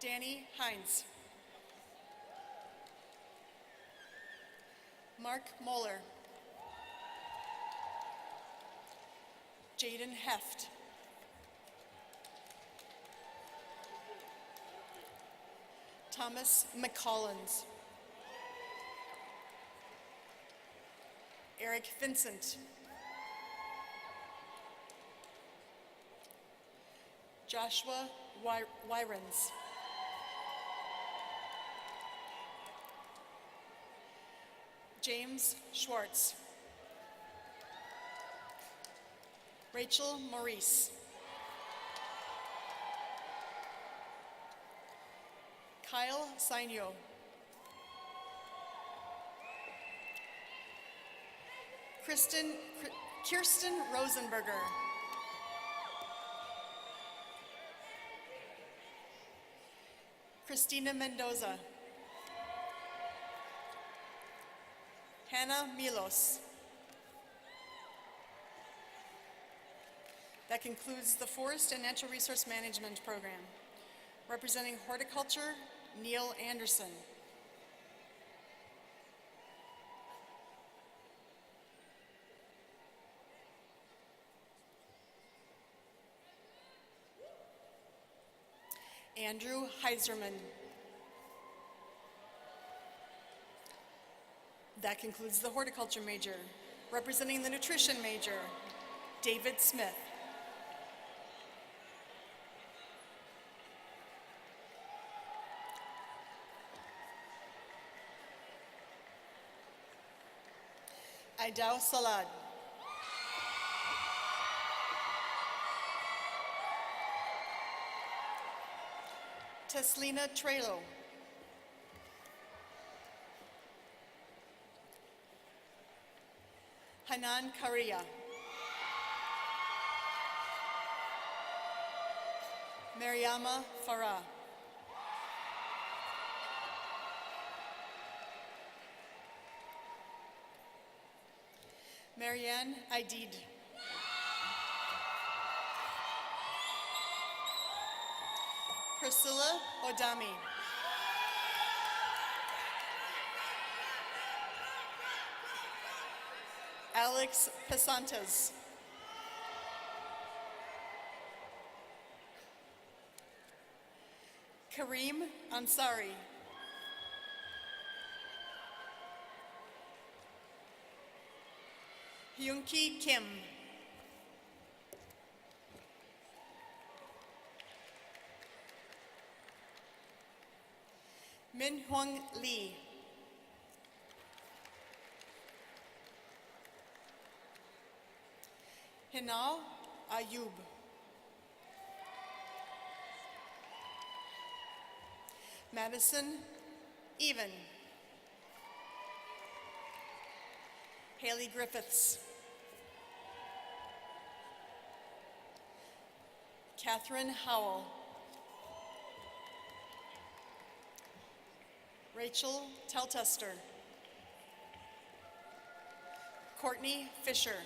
Danny Hines. Mark Moeller. Jaden Heft. Thomas McCollins. Eric Vincent. Joshua Wyrens. James Schwartz. Rachel Maurice. Kyle Sainyo. Kirsten Rosenberger. Christina Mendoza. Hannah Milos. That concludes the Forest and Natural Resource Management program. Representing horticulture, Neil Anderson. Andrew Heiserman. That concludes the horticulture major. Representing the nutrition major, David Smith. Aidao Salad. Teslina Trelo. Hanan Karia. Mariama Farah. Marianne Aidid. Priscilla Odami. Alex Pesantes. Kareem Ansari. Hyunki Kim. Min Huang Lee. Hina Ayub. Madison Even. Haley Griffiths. Catherine Howell. Rachel Teltester. Courtney Fisher.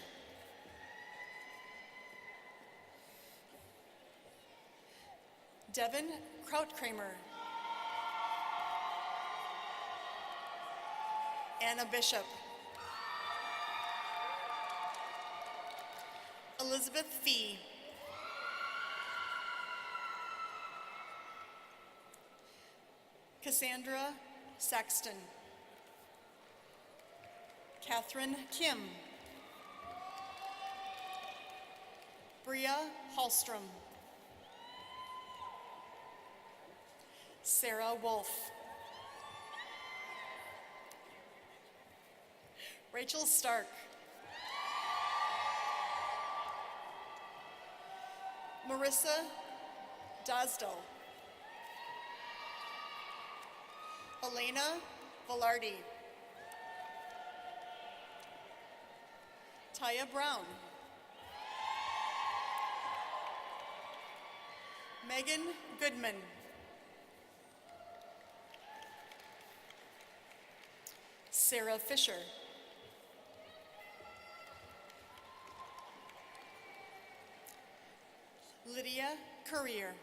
Devin Krautkramer. Anna Bishop. Elizabeth Fee. Cassandra Saxton. Catherine Kim. Bria Hallstrom. Sarah Wolf. Rachel Stark. Marissa Dosdell. Elena Velarde. Taya Brown. Megan Goodman. Sarah Fisher. Lydia Courier.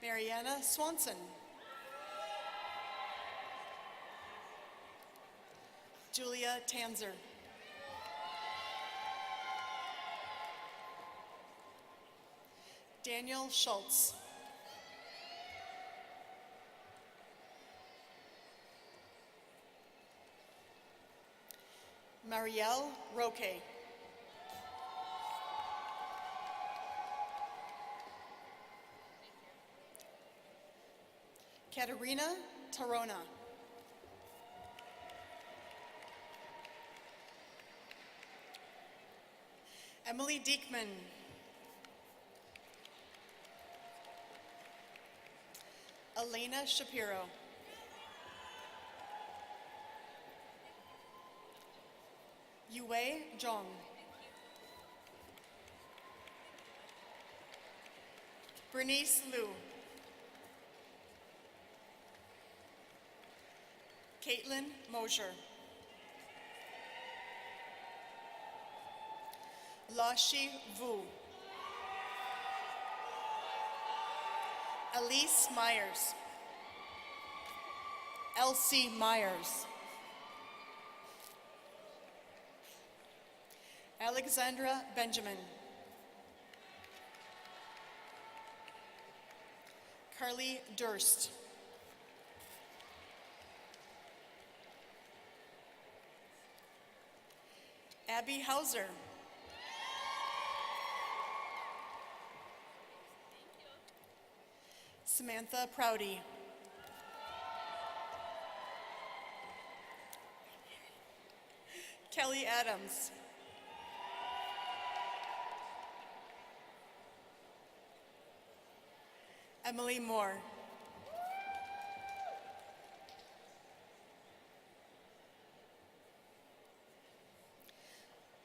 Mariana Swanson. Julia Tanzer. Daniel Schultz. Marielle Roque. Katerina Tarona. Emily Diekman. Elena Shapiro. Yue Zhong. Bernice Liu. Caitlin Mosier. Lashi Vu. Elise Myers. Elsie Myers. Alexandra Benjamin. Carly Durst. Abby Hauser. Samantha Prouty. Kelly Adams. Emily Moore.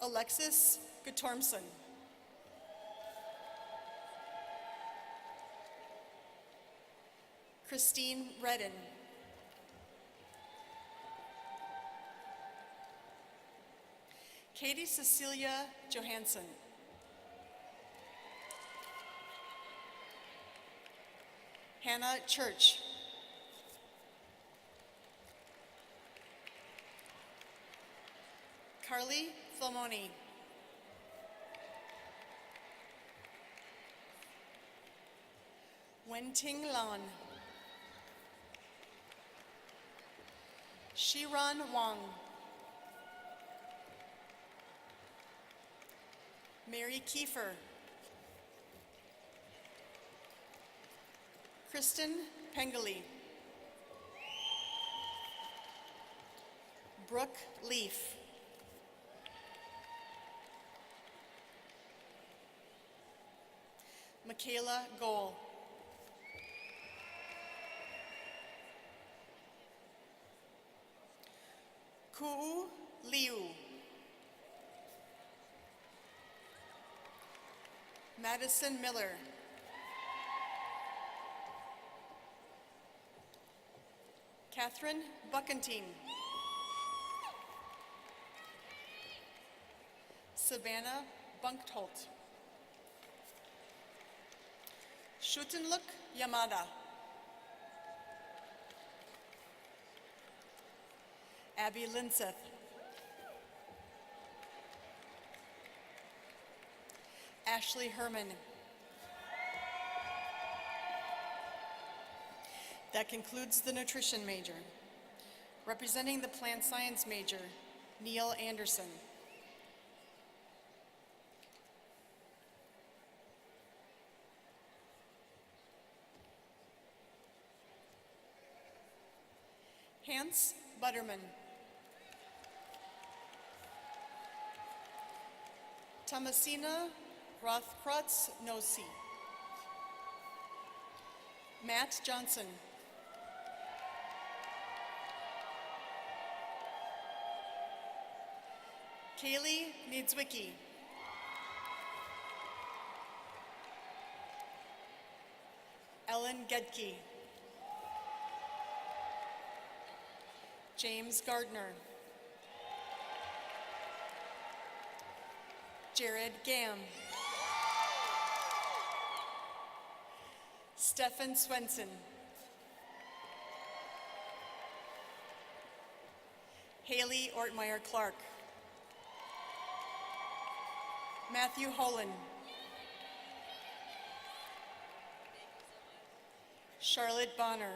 Alexis Guttormson. Christine Redden. Katie Cecilia Johansson. Hannah Church. Carly Filmoni. Wenting Lan. Shiran Wang. Mary Kiefer. Kristen Pengelly. Brooke Leaf. Michaela Goal. Kuu Liu. Madison Miller. Catherine Buckentine. Savannah Bunktolt. Shutenluk Yamada. Abby Linseth. Ashley Herman. That concludes the nutrition major. Representing the plant science major, Neil Anderson. Hans Butterman. Thomasina Rothkrotz Nosi. Matt Johnson. Kaylee Niedzwicki. Ellen Gedke. James Gardner. Jared Gam. Stefan Swenson. Haley Ortmeyer Clark. Matthew Holland. Charlotte Bonner.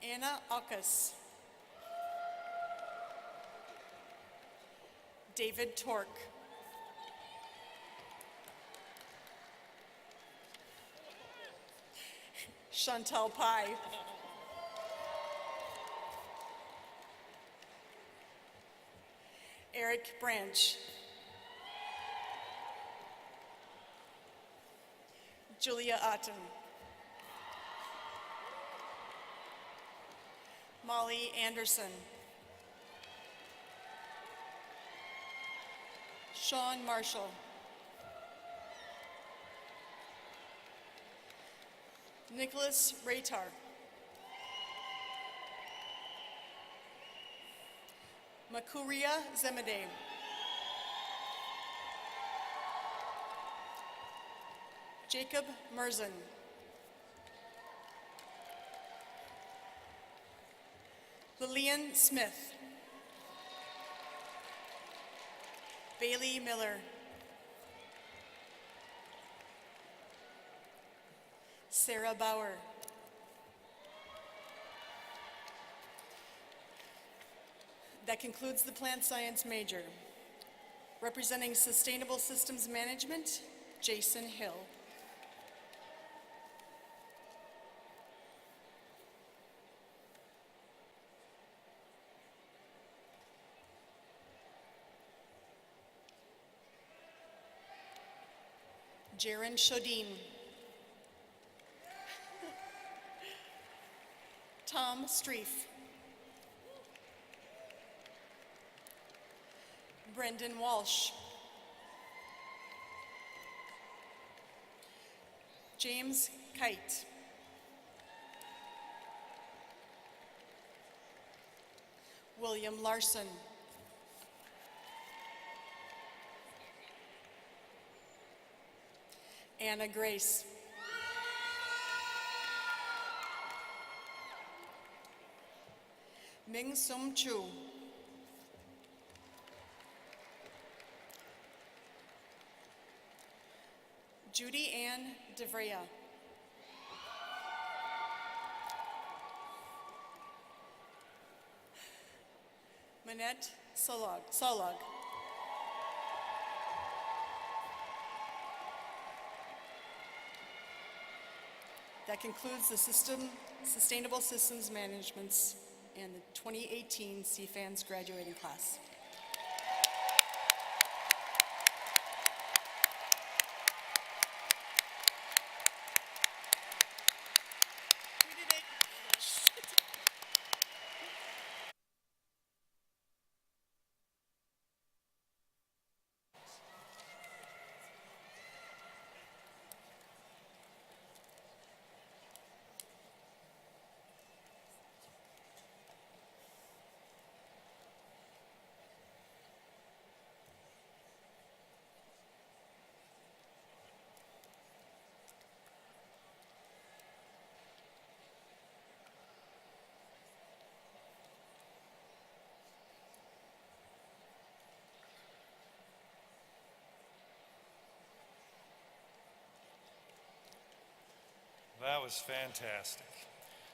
Anna Aukus. David Tork. Chantal Pai. Eric Branch. Julia Otten. Molly Anderson. Sean Marshall. Nicholas Raytar. Makuria Zemede. Jacob Merzen. Lillian Smith. Bailey Miller. Sarah Bauer. That concludes the plant science major. Representing Sustainable Systems Management, Jason Hill. Jaron Shodin. Tom Streef. Brendan Walsh. James Kite. William Larson. Anna Grace. Ming Sum Chu. Judy Ann DeVrea. Manette Solog. That concludes the Sustainable Systems Management's and the 2018 CFANS graduating class. That was fantastic.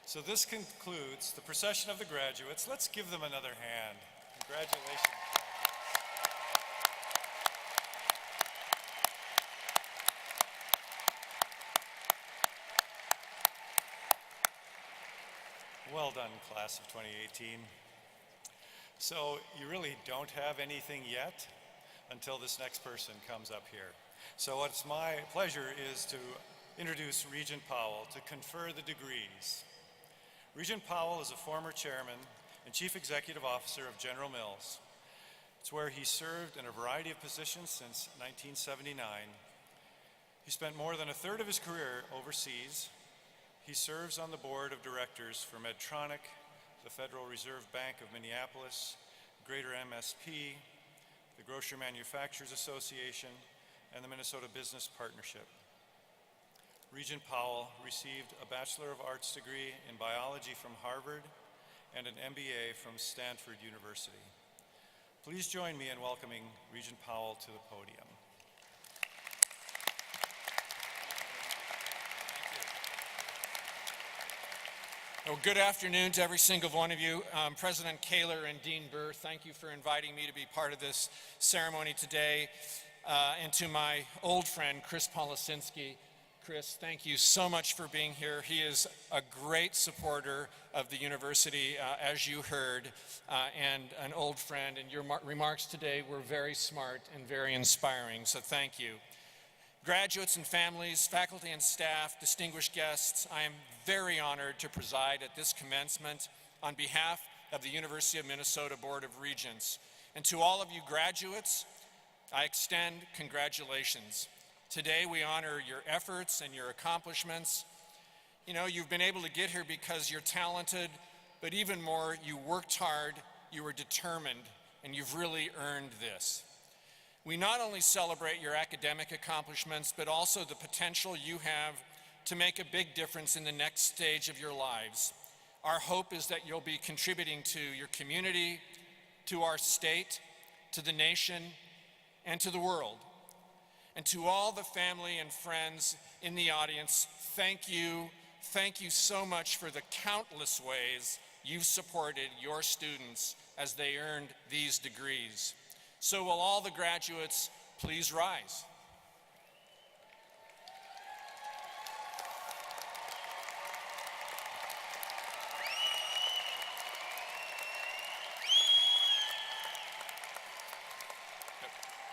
So this concludes the procession of the graduates. Let's give them another hand. Congratulations. Well done, class of 2018. So you really don't have anything yet until this next person comes up here. So what's my pleasure is to introduce Regent Powell to confer the degrees. Regent Powell is a former chairman and chief executive officer of General Mills. It's where he served in a variety of positions since 1979. He spent more than a third of his career overseas. He serves on the board of directors for Medtronic, the Federal Reserve Bank of Minneapolis, Greater MSP, the Grocery Manufacturers Association, and the Minnesota Business Partnership. Regent Powell received a Bachelor of Arts degree in biology from Harvard and an MBA from Stanford University. Please join me in welcoming Regent Powell to the podium. Well, good afternoon to every single one of you. President Kaler and Dean Burr, thank you for inviting me to be part of this ceremony today. And to my old friend, Chris Policinski. Chris, thank you so much for being here. He is a great supporter of the university, as you heard, and an old friend. And your remarks today were very smart and very inspiring, so thank you. Graduates and families, faculty and staff, distinguished guests, I am very honored to preside at this commencement on behalf of the University of Minnesota Board of Regents. And to all of you graduates, I extend congratulations. Today we honor your efforts and your accomplishments. You know, you've been able to get here because you're talented, but even more, you worked hard, you were determined, and you've really earned this. We not only celebrate your academic accomplishments, but also the potential you have to make a big difference in the next stage of your lives. Our hope is that you'll be contributing to your community, to our state, to the nation, and to the world. And to all the family and friends in the audience, thank you. Thank you so much for the countless ways you've supported your students as they earned these degrees. So will all the graduates please rise?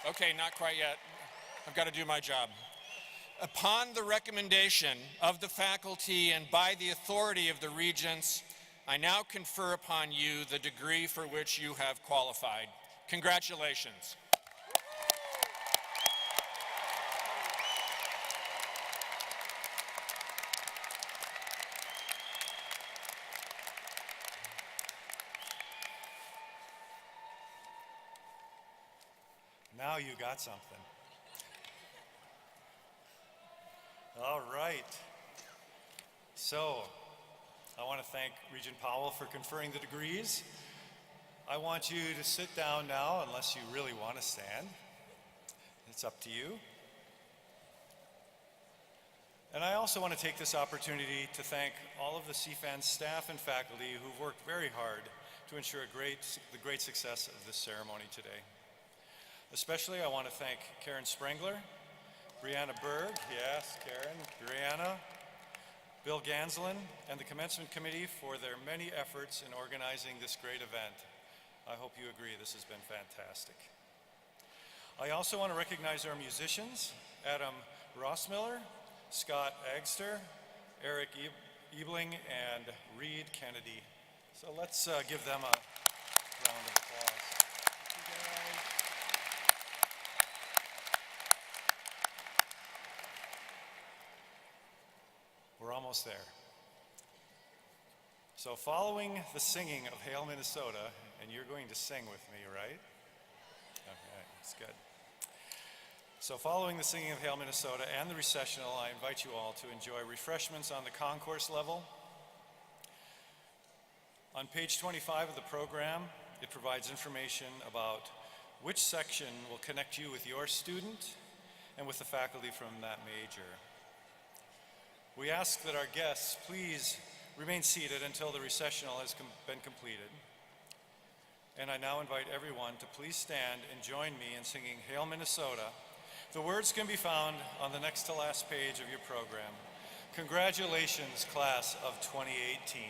Okay, not quite yet. I've got to do my job. Upon the recommendation of the faculty and by the authority of the regents, I now confer upon you the degree for which you have qualified. Congratulations. Now you got something. All right. So, I want to thank Regent Powell for conferring the degrees. I want you to sit down now unless you really want to stand. It's up to you. And I also want to take this opportunity to thank all of the CFANS staff and faculty who've worked very hard to ensure the great success of this ceremony today. Especially, I want to thank Karen Sprengler, Brianna Berg, yes, Karen, Brianna, Bill Ganslin, and the Commencement Committee for their many efforts in organizing this great event. I hope you agree this has been fantastic. I also want to recognize our musicians, Adam Rossmiller, Scott Agster, Eric Ebling, and Reed Kennedy. So let's give them a round of applause. Thank you, guys. We're almost there. So following the singing of Hail Minnesota, and you're going to sing with me, right? Okay, that's good. So following the singing of Hail Minnesota and the recessional, I invite you all to enjoy refreshments on the concourse level. On page 25 of the program, it provides information about which section will connect you with your student and with the faculty from that major. We ask that our guests please remain seated until the recessional has been completed. And I now invite everyone to please stand and join me in singing Hail Minnesota. The words can be found on the next to last page of your program. Congratulations, class of 2018.